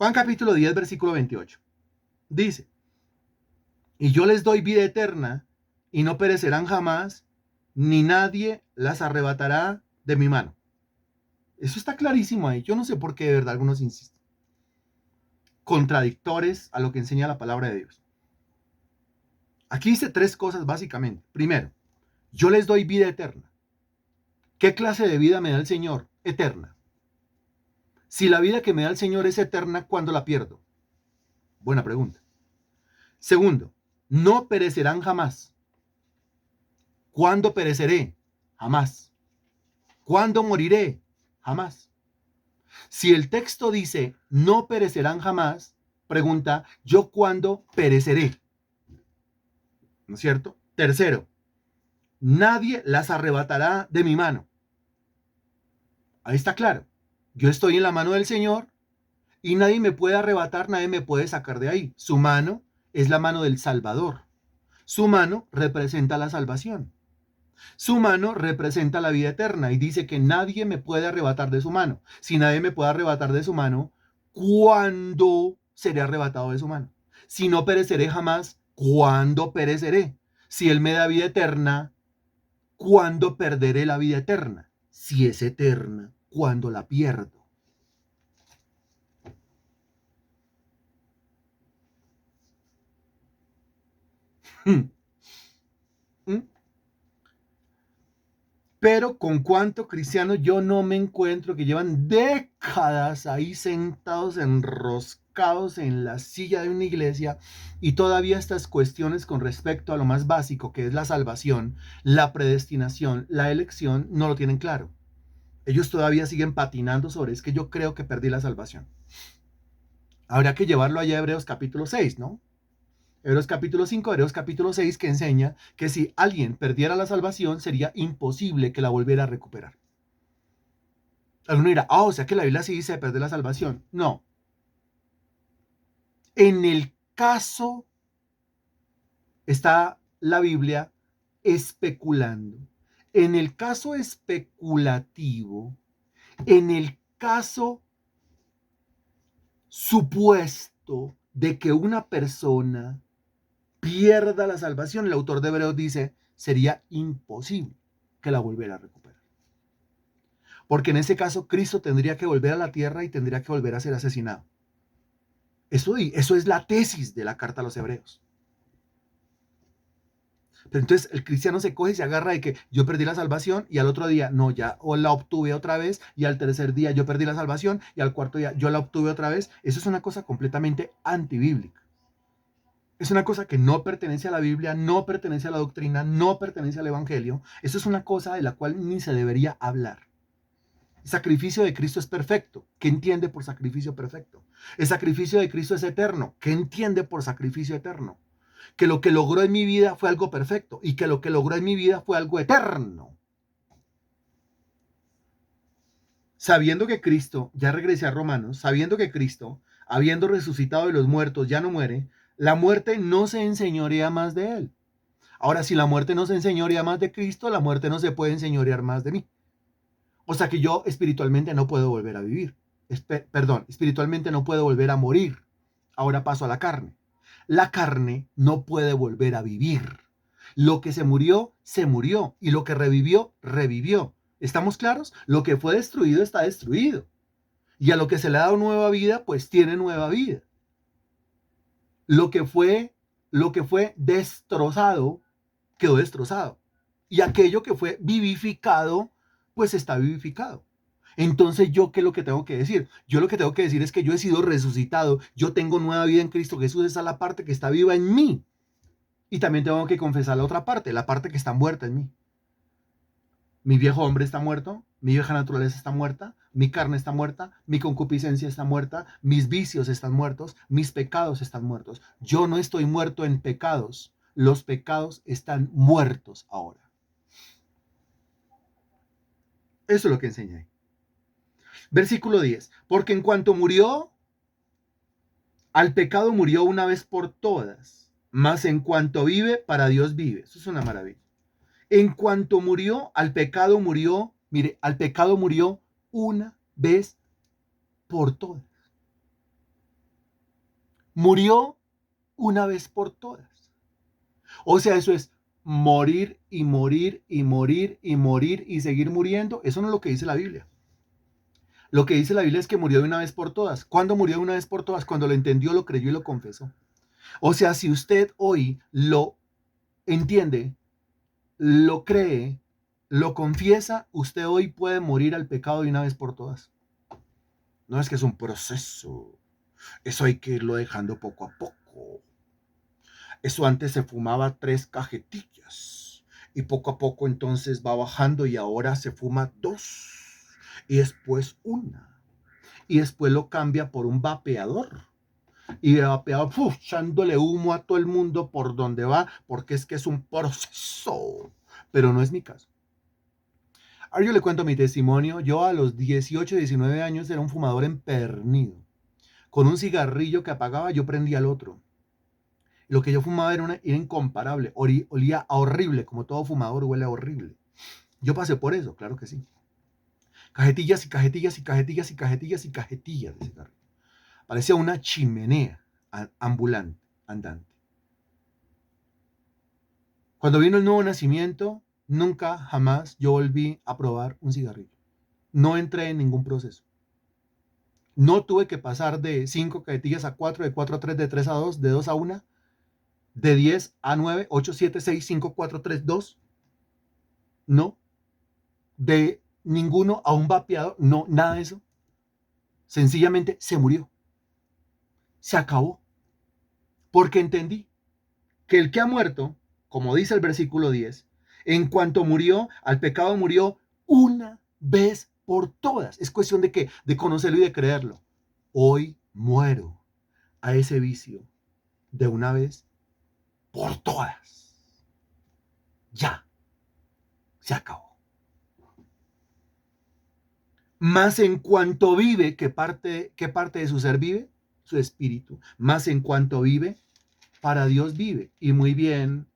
Juan capítulo 10, versículo 28. Dice, y yo les doy vida eterna y no perecerán jamás, ni nadie las arrebatará de mi mano. Eso está clarísimo ahí. Yo no sé por qué de verdad algunos insisten. Contradictores a lo que enseña la palabra de Dios. Aquí dice tres cosas básicamente. Primero, yo les doy vida eterna. ¿Qué clase de vida me da el Señor? Eterna. Si la vida que me da el Señor es eterna, ¿cuándo la pierdo? Buena pregunta. Segundo, no perecerán jamás. ¿Cuándo pereceré? Jamás. ¿Cuándo moriré? Jamás. Si el texto dice no perecerán jamás, pregunta, ¿yo cuándo pereceré? ¿No es cierto? Tercero, nadie las arrebatará de mi mano. Ahí está claro. Yo estoy en la mano del Señor y nadie me puede arrebatar, nadie me puede sacar de ahí. Su mano es la mano del Salvador. Su mano representa la salvación. Su mano representa la vida eterna y dice que nadie me puede arrebatar de su mano. Si nadie me puede arrebatar de su mano, ¿cuándo seré arrebatado de su mano? Si no pereceré jamás, ¿cuándo pereceré? Si Él me da vida eterna, ¿cuándo perderé la vida eterna? Si es eterna, ¿cuándo la pierdo? ¿Mm? Pero con cuánto cristianos yo no me encuentro que llevan décadas ahí sentados, enroscados en la silla de una iglesia y todavía estas cuestiones con respecto a lo más básico que es la salvación, la predestinación, la elección, no lo tienen claro. Ellos todavía siguen patinando sobre es que yo creo que perdí la salvación. Habría que llevarlo allá a Hebreos capítulo 6, ¿no? Hebreos capítulo 5, Hebreos capítulo 6, que enseña que si alguien perdiera la salvación, sería imposible que la volviera a recuperar. Alguno dirá, o sea que la Biblia sí dice perder la salvación. No. En el caso está la Biblia especulando. En el caso especulativo, en el caso supuesto de que una persona pierda la salvación, el autor de Hebreos dice, sería imposible que la volviera a recuperar. Porque en ese caso Cristo tendría que volver a la tierra y tendría que volver a ser asesinado. Eso es la tesis de la carta a los Hebreos. Pero entonces el cristiano se coge y se agarra de que yo perdí la salvación y al otro día no, ya o la obtuve otra vez y al tercer día yo perdí la salvación y al cuarto día yo la obtuve otra vez. Eso es una cosa completamente antibíblica. Es una cosa que no pertenece a la Biblia, no pertenece a la doctrina, no pertenece al Evangelio. Eso es una cosa de la cual ni se debería hablar. El sacrificio de Cristo es perfecto. ¿Qué entiende por sacrificio perfecto? El sacrificio de Cristo es eterno. ¿Qué entiende por sacrificio eterno? Que lo que logró en mi vida fue algo perfecto y que lo que logró en mi vida fue algo eterno. Sabiendo que Cristo, ya regresé a Romanos, sabiendo que Cristo, habiendo resucitado de los muertos, ya no muere, la muerte no se enseñorea más de él. Ahora, si la muerte no se enseñorea más de Cristo, la muerte no se puede enseñorear más de mí. O sea que yo espiritualmente no puedo volver a vivir. Perdón, espiritualmente no puedo volver a morir. Ahora paso a la carne. La carne no puede volver a vivir. Lo que se murió, se murió. Y lo que revivió, revivió. ¿Estamos claros? Lo que fue destruido está destruido. Y a lo que se le ha dado nueva vida, pues tiene nueva vida. Lo que fue, lo que fue destrozado, quedó destrozado. Y aquello que fue vivificado, pues está vivificado. Entonces, ¿yo qué es lo que tengo que decir? Yo lo que tengo que decir es que yo he sido resucitado, yo tengo nueva vida en Cristo Jesús, esa es la parte que está viva en mí. Y también tengo que confesar la otra parte, la parte que está muerta en mí. Mi viejo hombre está muerto, mi vieja naturaleza está muerta, mi carne está muerta, mi concupiscencia está muerta, mis vicios están muertos, mis pecados están muertos. Yo no estoy muerto en pecados, los pecados están muertos ahora. Eso es lo que enseña ahí. Versículo 10. Porque en cuanto murió, al pecado murió una vez por todas, mas en cuanto vive, para Dios vive. Eso es una maravilla. En cuanto murió, al pecado murió, mire, al pecado murió una vez por todas. Murió una vez por todas. O sea, eso es morir y morir y morir y morir y seguir muriendo. Eso no es lo que dice la Biblia. Lo que dice la Biblia es que murió de una vez por todas. ¿Cuándo murió de una vez por todas? Cuando lo entendió, lo creyó y lo confesó. O sea, si usted hoy lo entiende, lo cree, lo confiesa, usted hoy puede morir al pecado de una vez por todas. No es que es un proceso. Eso hay que irlo dejando poco a poco. Eso antes se fumaba 3 cajetillas y poco a poco entonces va bajando y ahora se fuma 2 y después una y después lo cambia por un vapeador y de vapeador echándole humo a todo el mundo por donde va porque es que es un proceso, pero no es mi caso. Ahora yo le cuento mi testimonio. Yo a los 18, 19 años era un fumador empedernido. Con un cigarrillo que apagaba yo prendía el otro. Lo que yo fumaba era incomparable, olía a horrible, como todo fumador huele a horrible. Yo pasé por eso, claro que sí. Cajetillas y cajetillas y cajetillas y cajetillas y cajetillas de cigarrillo. Parecía una chimenea ambulante, andante. Cuando vino el nuevo nacimiento, nunca jamás yo volví a probar un cigarrillo. No entré en ningún proceso. No tuve que pasar de 5 cajetillas a 4, de 4 a 3, de 3 a 2, de 2 a 1, de 10 a 9, 8, 7, 6, 5, 4, 3, 2. No. De ninguno a un vapeador, no, nada de eso. Sencillamente se murió. Se acabó. Porque entendí que el que ha muerto, como dice el versículo 10, en cuanto murió, al pecado murió una vez por todas. Es cuestión de qué? De conocerlo y de creerlo. Hoy muero a ese vicio de una vez por todas. Ya, se acabó. Más en cuanto vive, ¿qué parte de su ser vive? Su espíritu. Más en cuanto vive, para Dios vive. Y muy bien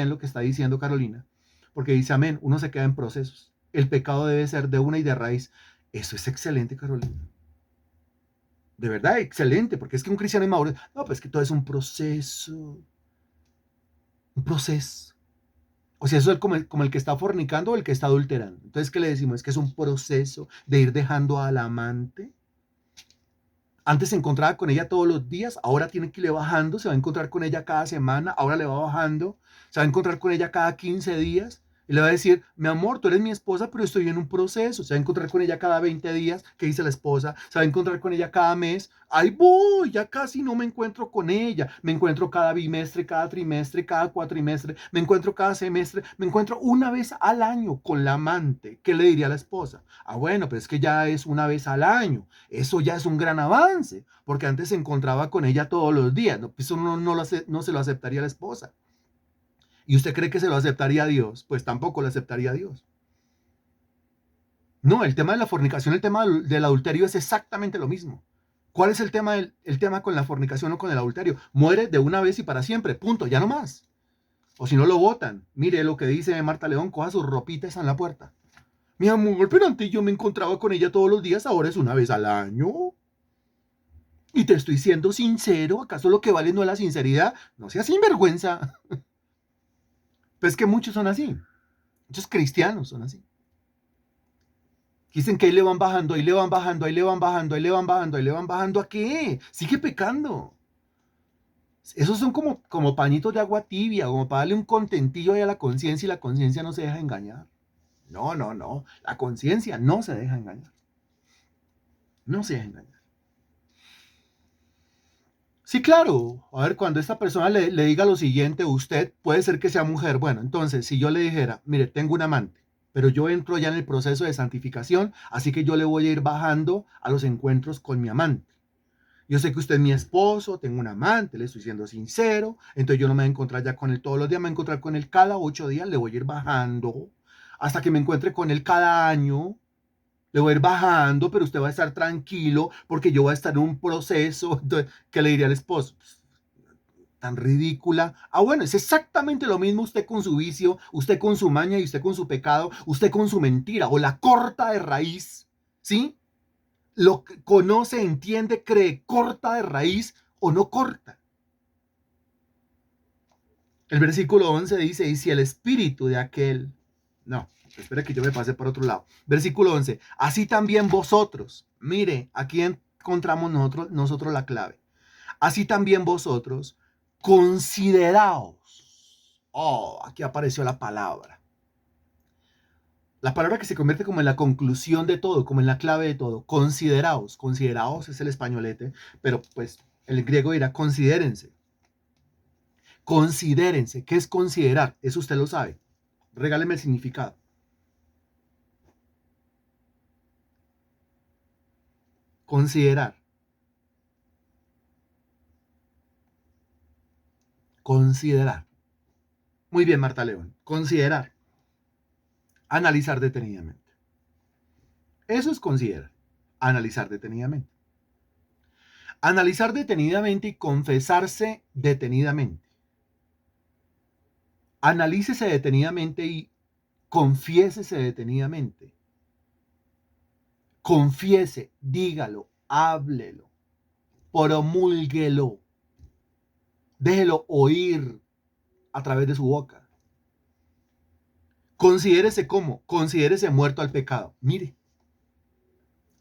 lo que está diciendo Carolina, porque dice amén, uno se queda en procesos. El pecado debe ser de una y de raíz. Eso es excelente, Carolina. De verdad, excelente, porque es que un cristiano inmaduro, no, pues es que todo es un proceso. Un proceso. O sea, eso es como el que está fornicando o el que está adulterando. Entonces, ¿qué le decimos? Es que es un proceso de ir dejando al amante. Antes se encontraba con ella todos los días, ahora tiene que irle bajando, se va a encontrar con ella cada semana, ahora le va bajando, se va a encontrar con ella cada 15 días y le va a decir, mi amor, tú eres mi esposa, pero estoy en un proceso. Se va a encontrar con ella cada 20 días, ¿qué dice la esposa? Se va a encontrar con ella cada mes, ahí voy, ya casi no me encuentro con ella, me encuentro cada bimestre, cada trimestre, cada cuatrimestre, me encuentro cada semestre, me encuentro una vez al año con la amante. ¿Qué le diría a la esposa? Ah, bueno, pero es que ya es una vez al año. Eso ya es un gran avance, porque antes se encontraba con ella todos los días. No, eso no se lo aceptaría la esposa. ¿Y usted cree que se lo aceptaría a Dios? Pues tampoco lo aceptaría a Dios. No, el tema de la fornicación, el tema del adulterio es exactamente lo mismo. ¿Cuál es el tema con la fornicación o con el adulterio? Muere de una vez y para siempre, punto, ya no más. O si no lo votan. Mire lo que dice Marta León, coja sus ropitas en la puerta. Mi amor, pero antes yo me encontraba con ella todos los días, ahora es una vez al año. Y te estoy siendo sincero, ¿acaso lo que vale no es la sinceridad? No seas sinvergüenza. Pues que muchos son así, muchos cristianos son así. Dicen que ahí le van bajando, ahí le van bajando, ahí le van bajando, ahí le van bajando, ahí le van bajando. ¿A qué? Sigue pecando. Esos son como pañitos de agua tibia, como para darle un contentillo ahí a la conciencia y la conciencia no se deja engañar. No, no, no. La conciencia no se deja engañar. No se deja engañar. Sí, claro. A ver, cuando esta persona le diga lo siguiente, usted puede ser que sea mujer. Bueno, entonces, si yo le dijera, mire, tengo un amante, pero yo entro ya en el proceso de santificación, así que yo le voy a ir bajando a los encuentros con mi amante. Yo sé que usted es mi esposo, tengo un amante, le estoy siendo sincero, entonces yo no me voy a encontrar ya con él todos los días, me voy a encontrar con él cada 8 días, le voy a ir bajando hasta que me encuentre con él cada año. Le voy a ir bajando, pero usted va a estar tranquilo porque yo voy a estar en un proceso. Entonces, ¿qué le diría al esposo? Tan ridícula. Ah, bueno, es exactamente lo mismo usted con su vicio, usted con su maña y usted con su pecado, usted con su mentira o la corta de raíz, ¿sí? Lo que conoce, entiende, cree, corta de raíz o no corta. El versículo 11 dice, y si el espíritu de aquel, no, espera que yo me pase por otro lado. Versículo 11, así también vosotros, mire, aquí encontramos nosotros la clave. Así también vosotros, consideraos. Oh, aquí apareció la palabra. La palabra que se convierte como en la conclusión de todo, como en la clave de todo. Consideraos. Consideraos es el españolete, pero pues el griego dirá considérense. Considérense. ¿Qué es considerar? Eso usted lo sabe. Regáleme el significado. Considerar. Considerar. Muy bien, Marta León. Considerar. Analizar detenidamente. Eso es considerar. Analizar detenidamente. Analizar detenidamente y confesarse detenidamente. Analícese detenidamente y confiésese detenidamente. Confiese, dígalo, háblelo, promúlguelo, déjelo oír a través de su boca. Considérese como, considérese muerto al pecado. Mire,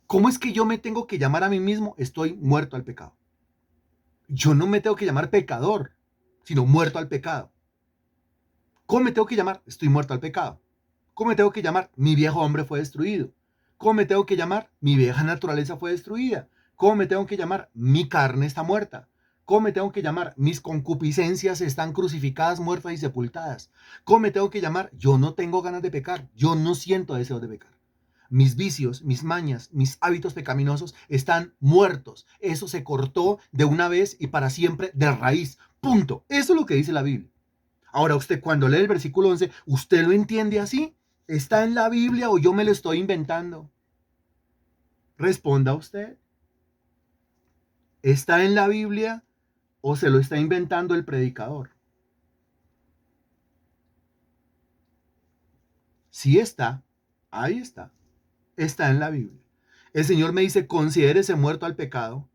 ¿cómo es que yo me tengo que llamar a mí mismo? Estoy muerto al pecado. Yo no me tengo que llamar pecador, sino muerto al pecado. ¿Cómo me tengo que llamar? Estoy muerto al pecado. ¿Cómo me tengo que llamar? Mi viejo hombre fue destruido. ¿Cómo me tengo que llamar? Mi vieja naturaleza fue destruida. ¿Cómo me tengo que llamar? Mi carne está muerta. ¿Cómo me tengo que llamar? Mis concupiscencias están crucificadas, muertas y sepultadas. ¿Cómo me tengo que llamar? Yo no tengo ganas de pecar. Yo no siento deseo de pecar. Mis vicios, mis mañas, mis hábitos pecaminosos están muertos. Eso se cortó de una vez y para siempre de raíz. Punto. Eso es lo que dice la Biblia. Ahora usted cuando lee el versículo 11, ¿usted lo entiende así? ¿Está en la Biblia o yo me lo estoy inventando? Responda usted. ¿Está en la Biblia o se lo está inventando el predicador? Sí está, ahí está, está en la Biblia. El Señor me dice, considérese muerto al pecado,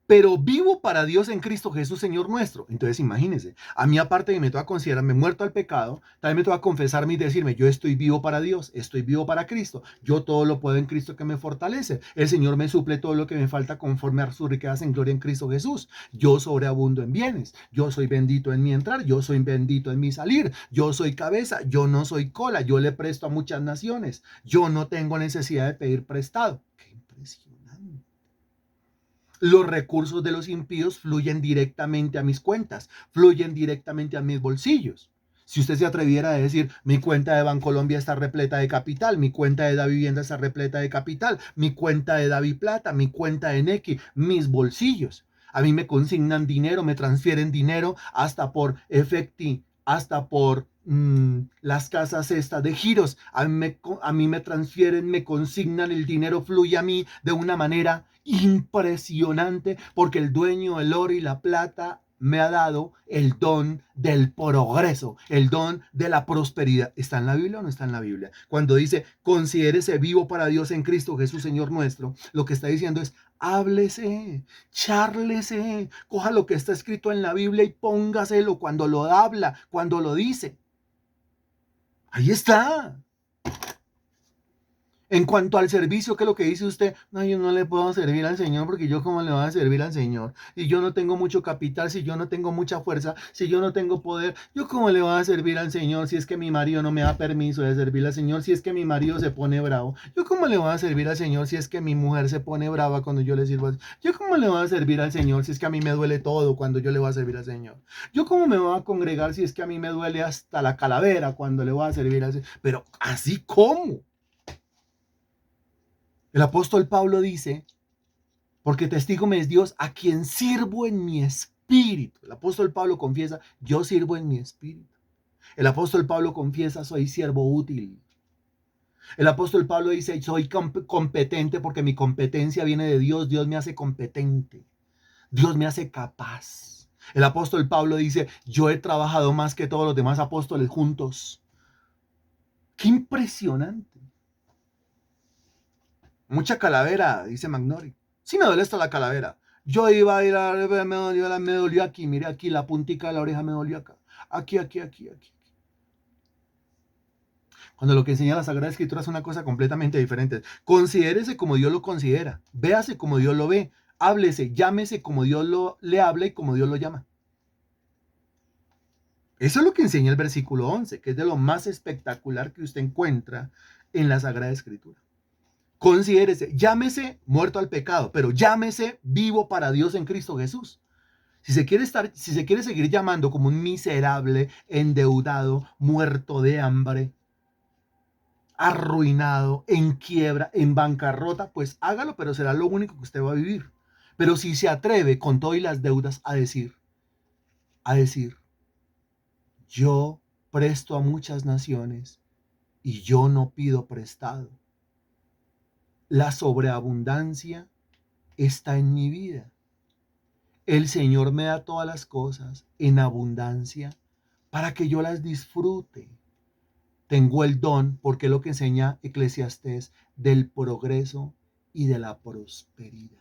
pero vivo para Dios en Cristo Jesús, Señor nuestro. Entonces imagínense, a mí aparte de me toca considerarme muerto al pecado, también me toca confesarme y decirme, yo estoy vivo para Dios, estoy vivo para Cristo, yo todo lo puedo en Cristo que me fortalece, el Señor me suple todo lo que me falta conforme a sus riquezas en gloria en Cristo Jesús, yo sobreabundo en bienes, yo soy bendito en mi entrar, yo soy bendito en mi salir, yo soy cabeza, yo no soy cola, yo le presto a muchas naciones, yo no tengo necesidad de pedir prestado. ¡Qué impresión! Los recursos de los impíos fluyen directamente a mis cuentas, fluyen directamente a mis bolsillos. Si usted se atreviera a decir, mi cuenta de Bancolombia está repleta de capital, mi cuenta de Davivienda está repleta de capital, mi cuenta de Daviplata, mi cuenta de Nequi, mis bolsillos. A mí me consignan dinero, me transfieren dinero hasta por efecti, hasta por las casas estas de giros. A mí me transfieren, me consignan, el dinero fluye a mí de una manera impresionante porque el dueño del oro y la plata me ha dado el don del progreso, el don de la prosperidad. ¿Está en la Biblia o no está en la Biblia? Cuando dice, considérese vivo para Dios en Cristo Jesús, Señor nuestro, lo que está diciendo es, háblese, chárlese, coja lo que está escrito en la Biblia y póngaselo cuando lo habla, cuando lo dice. Ahí está. En cuanto al servicio, ¿qué es lo que dice usted? No, yo no le puedo servir al Señor porque yo cómo le voy a servir al Señor. Si yo no tengo mucho capital, si yo no tengo mucha fuerza, si yo no tengo poder, yo cómo le voy a servir al Señor si es que mi marido no me da permiso de servir al Señor, si es que mi marido se pone bravo. Yo cómo le voy a servir al Señor si es que mi mujer se pone brava cuando yo le sirvo. Yo cómo le voy a servir al Señor si es que a mí me duele todo cuando yo le voy a servir al Señor. Yo cómo me voy a congregar si es que a mí me duele hasta la calavera cuando le voy a servir al Señor. Pero así como. El apóstol Pablo dice, porque testigo me es Dios a quien sirvo en mi espíritu. El apóstol Pablo confiesa, yo sirvo en mi espíritu. El apóstol Pablo confiesa, soy siervo útil. El apóstol Pablo dice, soy competente porque mi competencia viene de Dios. Dios me hace competente. Dios me hace capaz. El apóstol Pablo dice, yo he trabajado más que todos los demás apóstoles juntos. ¡Qué impresionante! Mucha calavera, dice Magnori. Sí me duele hasta la calavera. Yo iba a ir a me dolió aquí, mire aquí, la puntica de la oreja me dolió acá. Aquí. Cuando lo que enseña la Sagrada Escritura es una cosa completamente diferente. Considérese como Dios lo considera. Véase como Dios lo ve. Háblese, llámese como Dios le habla y como Dios lo llama. Eso es lo que enseña el versículo 11, que es de lo más espectacular que usted encuentra en la Sagrada Escritura. Considérese, llámese muerto al pecado, pero llámese vivo para Dios en Cristo Jesús. Si se quiere seguir llamando como un miserable, endeudado, muerto de hambre, arruinado, en quiebra, en bancarrota, pues hágalo, pero será lo único que usted va a vivir. Pero si se atreve con todas las deudas a decir, yo presto a muchas naciones y yo no pido prestado. La sobreabundancia está en mi vida. El Señor me da todas las cosas en abundancia para que yo las disfrute. Tengo el don, porque es lo que enseña Eclesiastés, del progreso y de la prosperidad.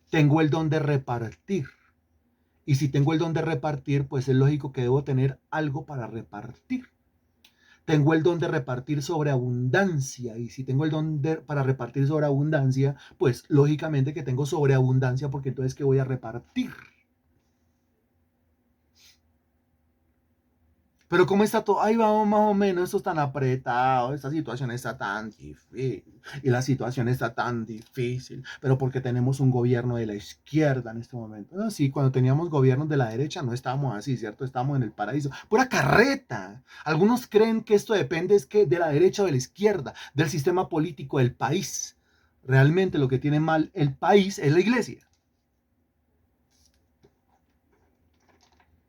Tengo el don de repartir. Y si tengo el don de repartir, pues es lógico que debo tener algo para repartir. Tengo el don de repartir sobre abundancia. Y si tengo el don para repartir sobre abundancia, pues lógicamente que tengo sobreabundancia, porque entonces ¿qué voy a repartir? Pero ¿cómo está todo? Ahí vamos más o menos, esto es tan apretado, esta situación está tan difícil, y la situación está tan difícil, pero porque tenemos un gobierno de la izquierda en este momento. No, sí, cuando teníamos gobiernos de la derecha no estábamos así, ¿cierto? Estábamos en el paraíso. Pura carreta. Algunos creen que esto depende es que de la derecha o de la izquierda, del sistema político del país. Realmente lo que tiene mal el país es la iglesia.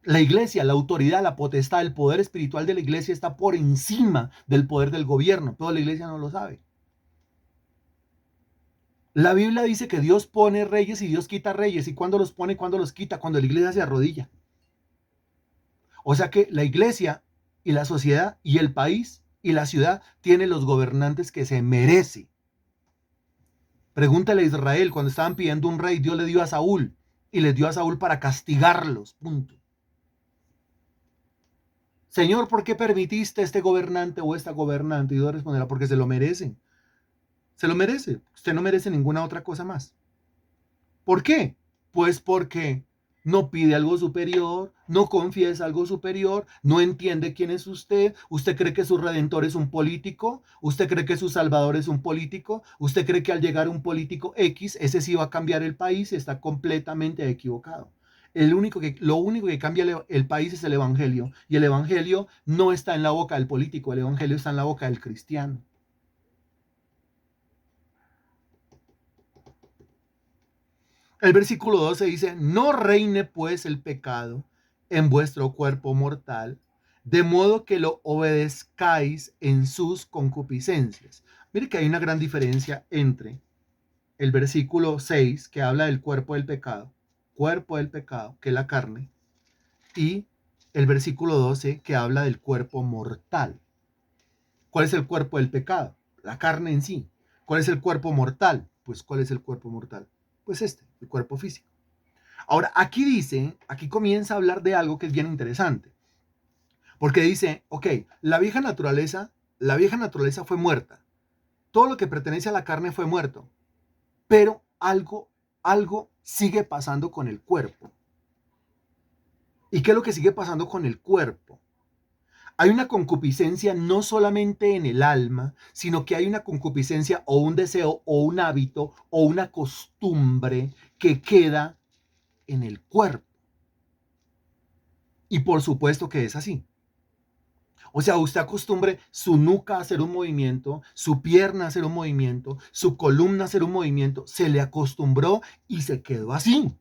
La iglesia, la autoridad, la potestad, el poder espiritual de la iglesia está por encima del poder del gobierno, pero la iglesia no lo sabe. La Biblia dice que Dios pone reyes y Dios quita reyes, y cuando los pone, cuando los quita, cuando la iglesia se arrodilla. O sea que la iglesia y la sociedad y el país y la ciudad tienen los gobernantes que se merece. Pregúntale a Israel, cuando estaban pidiendo un rey, Dios le dio a Saúl, y les dio a Saúl para castigarlos, punto. Señor, ¿por qué permitiste este gobernante o esta gobernante? Y Dios responderá, porque se lo merecen. Se lo merece. Usted no merece ninguna otra cosa más. ¿Por qué? Pues porque no pide algo superior, no confiesa algo superior, no entiende quién es usted. ¿Usted cree que su redentor es un político? ¿Usted cree que su salvador es un político? ¿Usted cree que al llegar un político X, ese sí va a cambiar el país? Está completamente equivocado. Lo único que cambia el país es el evangelio. Y el evangelio no está en la boca del político, el evangelio está en la boca del cristiano. El versículo 12 dice, no reine pues el pecado en vuestro cuerpo mortal, de modo que lo obedezcáis en sus concupiscencias. Mire que hay una gran diferencia entre el versículo 6, que habla del cuerpo del pecado, que es la carne, y el versículo 12, que habla del cuerpo mortal. ¿Cuál es el cuerpo del pecado? La carne en sí. ¿Cuál es el cuerpo mortal? Pues ¿cuál es el cuerpo mortal? Pues el cuerpo físico. Ahora, aquí comienza a hablar de algo que es bien interesante, porque dice, ok, la vieja naturaleza fue muerta, todo lo que pertenece a la carne fue muerto, pero algo sigue pasando con el cuerpo. ¿Y qué es lo que sigue pasando con el cuerpo? Hay una concupiscencia no solamente en el alma, sino que hay una concupiscencia o un deseo o un hábito o una costumbre que queda en el cuerpo. Y por supuesto que es así. O sea, usted acostumbre su nuca a hacer un movimiento, su pierna a hacer un movimiento, su columna a hacer un movimiento, se le acostumbró y se quedó así.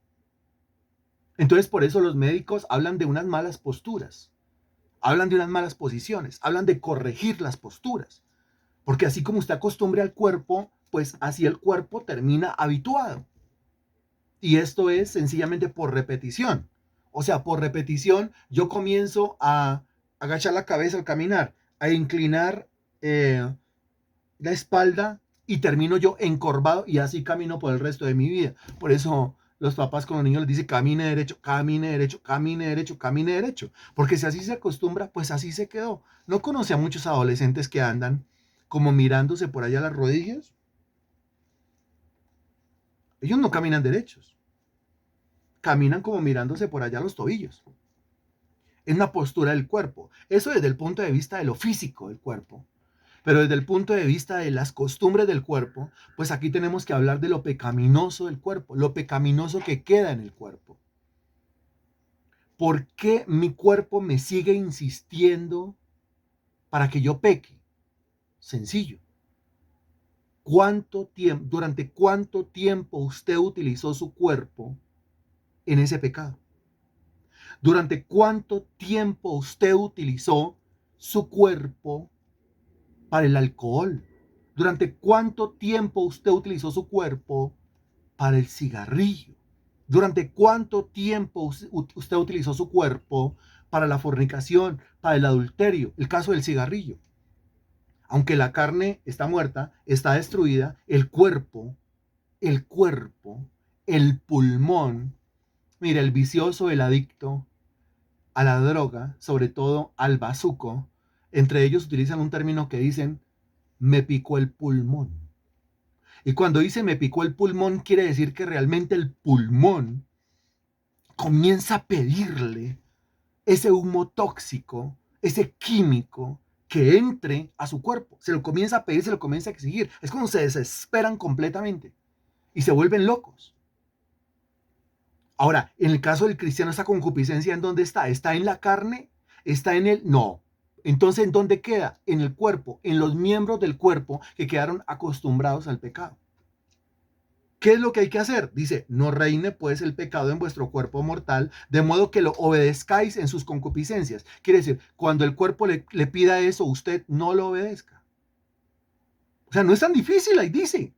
Entonces, por eso los médicos hablan de unas malas posturas, hablan de unas malas posiciones, hablan de corregir las posturas. Porque así como usted acostumbre al cuerpo, pues así el cuerpo termina habituado. Y esto es sencillamente por repetición. O sea, por repetición yo comienzo a agachar la cabeza al caminar, a inclinar la espalda y termino yo encorvado y así camino por el resto de mi vida. Por eso los papás con los niños les dicen camine derecho, camine derecho, camine derecho, camine derecho. Porque si así se acostumbra, pues así se quedó. No conoce a muchos adolescentes que andan como mirándose por allá las rodillas. Ellos no caminan derechos, caminan como mirándose por allá los tobillos. Es una postura del cuerpo. Eso desde el punto de vista de lo físico del cuerpo. Pero desde el punto de vista de las costumbres del cuerpo, pues aquí tenemos que hablar de lo pecaminoso del cuerpo, lo pecaminoso que queda en el cuerpo. ¿Por qué mi cuerpo me sigue insistiendo para que yo peque? Sencillo. ¿Durante cuánto tiempo usted utilizó su cuerpo en ese pecado? ¿Durante cuánto tiempo usted utilizó su cuerpo para el alcohol? ¿Durante cuánto tiempo usted utilizó su cuerpo para el cigarrillo? ¿Durante cuánto tiempo usted utilizó su cuerpo para la fornicación, para el adulterio? El caso del cigarrillo. Aunque la carne está muerta, está destruida, el cuerpo, el pulmón, mira, el vicioso, el adicto a la droga, sobre todo al bazuco, entre ellos utilizan un término que dicen, me picó el pulmón. Y cuando dice me picó el pulmón, quiere decir que realmente el pulmón comienza a pedirle ese humo tóxico, ese químico que entre a su cuerpo. Se lo comienza a pedir, se lo comienza a exigir. Es como se desesperan completamente y se vuelven locos. Ahora, en el caso del cristiano, esta concupiscencia, ¿en dónde está? ¿Está en la carne? ¿Está en el? No. Entonces, ¿en dónde queda? En el cuerpo, en los miembros del cuerpo que quedaron acostumbrados al pecado. ¿Qué es lo que hay que hacer? Dice, no reine pues el pecado en vuestro cuerpo mortal, de modo que lo obedezcáis en sus concupiscencias. Quiere decir, cuando el cuerpo le pida eso, usted no lo obedezca. O sea, no es tan difícil, ahí dice.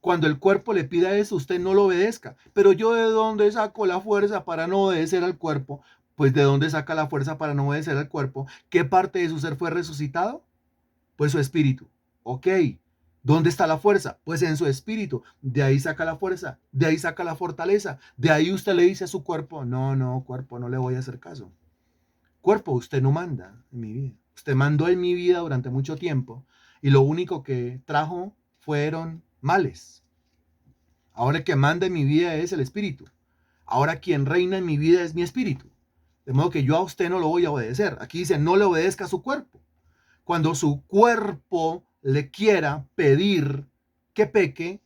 Cuando el cuerpo le pida eso, usted no lo obedezca. Pero yo de dónde saco la fuerza para no obedecer al cuerpo? Pues de dónde saca la fuerza para no obedecer al cuerpo. ¿Qué parte de su ser fue resucitado? Pues su espíritu. Ok. ¿Dónde está la fuerza? Pues en su espíritu. De ahí saca la fuerza, de ahí saca la fortaleza. De ahí usted le dice a su cuerpo, no, no, cuerpo, no le voy a hacer caso. Cuerpo, usted no manda en mi vida. Usted mandó en mi vida durante mucho tiempo y lo único que trajo fueron males. Ahora el que manda en mi vida es el espíritu. Ahora quien reina en mi vida es mi espíritu. De modo que yo a usted no lo voy a obedecer. Aquí dice, no le obedezca a su cuerpo. Cuando su cuerpo le quiera pedir que peque,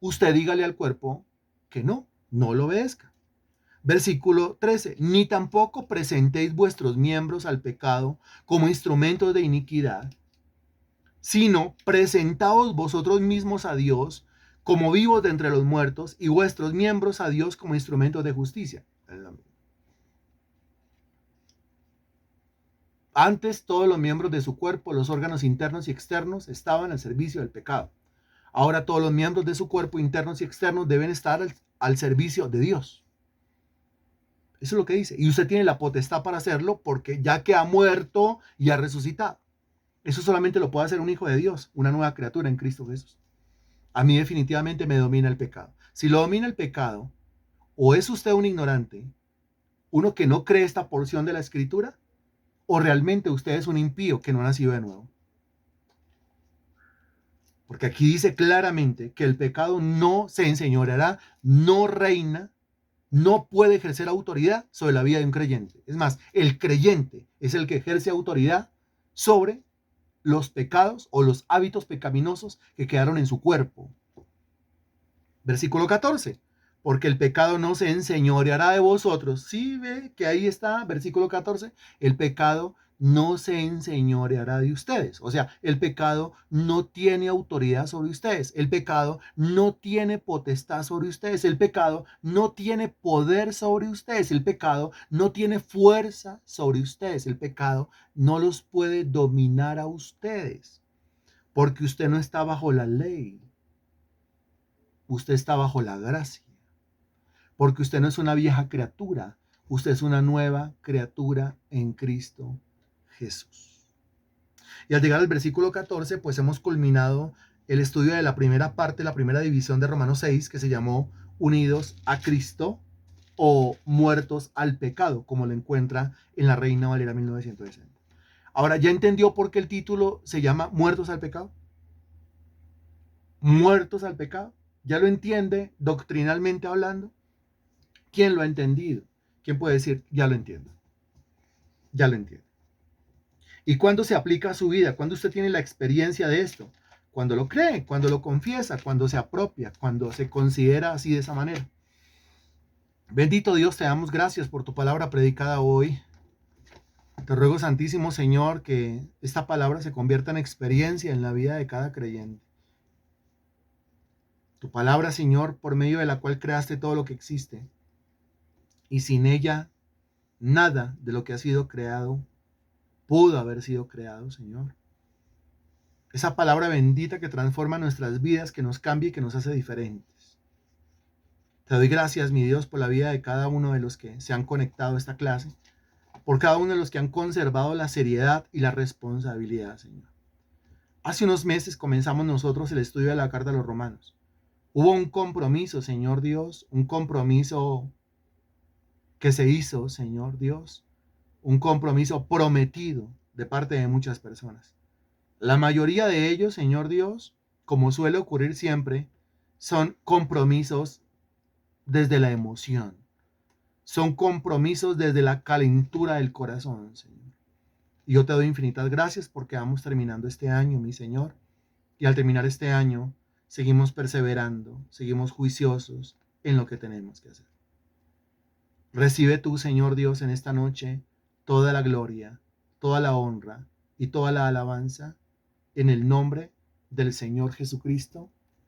usted dígale al cuerpo que no, no lo obedezca. Versículo 13, ni tampoco presentéis vuestros miembros al pecado como instrumentos de iniquidad, sino presentaos vosotros mismos a Dios como vivos de entre los muertos y vuestros miembros a Dios como instrumentos de justicia. Antes todos los miembros de su cuerpo, los órganos internos y externos, estaban al servicio del pecado. Ahora todos los miembros de su cuerpo, internos y externos, deben estar al servicio de Dios. Eso es lo que dice. Y usted tiene la potestad para hacerlo porque ya que ha muerto y ha resucitado. Eso solamente lo puede hacer un hijo de Dios, una nueva criatura en Cristo Jesús. A mí definitivamente me domina el pecado. Si lo domina el pecado, o es usted un ignorante, uno que no cree esta porción de la escritura, o realmente usted es un impío que no ha nacido de nuevo. Porque aquí dice claramente que el pecado no se enseñoreará, no reina, no puede ejercer autoridad sobre la vida de un creyente. Es más, el creyente es el que ejerce autoridad sobre los pecados o los hábitos pecaminosos que quedaron en su cuerpo. Versículo 14. Porque el pecado no se enseñoreará de vosotros. Sí, ve que ahí está, versículo 14. El pecado no se enseñoreará de ustedes. O sea, el pecado no tiene autoridad sobre ustedes. El pecado no tiene potestad sobre ustedes. El pecado no tiene poder sobre ustedes. El pecado no tiene fuerza sobre ustedes. El pecado no los puede dominar a ustedes. Porque usted no está bajo la ley. Usted está bajo la gracia. Porque usted no es una vieja criatura. Usted es una nueva criatura en Cristo Jesús. Y al llegar al versículo 14, pues hemos culminado el estudio de la primera parte, la primera división de Romanos 6, que se llamó Unidos a Cristo o Muertos al Pecado, como lo encuentra en la Reina Valera 1960. Ahora, ¿ya entendió por qué el título se llama Muertos al Pecado? Muertos al pecado. ¿Ya lo entiende doctrinalmente hablando? ¿Quién lo ha entendido? ¿Quién puede decir, ya lo entiendo? Ya lo entiendo. ¿Y cuándo se aplica a su vida? ¿Cuándo usted tiene la experiencia de esto? Cuando lo cree, cuando lo confiesa, cuando se apropia, cuando se considera así de esa manera. Bendito Dios, te damos gracias por tu palabra predicada hoy. Te ruego, Santísimo Señor, que esta palabra se convierta en experiencia en la vida de cada creyente. Tu palabra, Señor, por medio de la cual creaste todo lo que existe. Y sin ella, nada de lo que ha sido creado pudo haber sido creado, Señor. Esa palabra bendita que transforma nuestras vidas, que nos cambia y que nos hace diferentes. Te doy gracias, mi Dios, por la vida de cada uno de los que se han conectado a esta clase, por cada uno de los que han conservado la seriedad y la responsabilidad, Señor. Hace unos meses comenzamos nosotros el estudio de la carta a los Romanos. Hubo un compromiso, Señor Dios, un compromiso que se hizo, Señor Dios, un compromiso prometido de parte de muchas personas. La mayoría de ellos, Señor Dios, como suele ocurrir siempre, son compromisos desde la emoción. Son compromisos desde la calentura del corazón, Señor. Y yo te doy infinitas gracias porque vamos terminando este año, mi Señor. Y al terminar este año, seguimos perseverando, seguimos juiciosos en lo que tenemos que hacer. Recibe tú, Señor Dios, en esta noche toda la gloria, toda la honra y toda la alabanza en el nombre del Señor Jesucristo.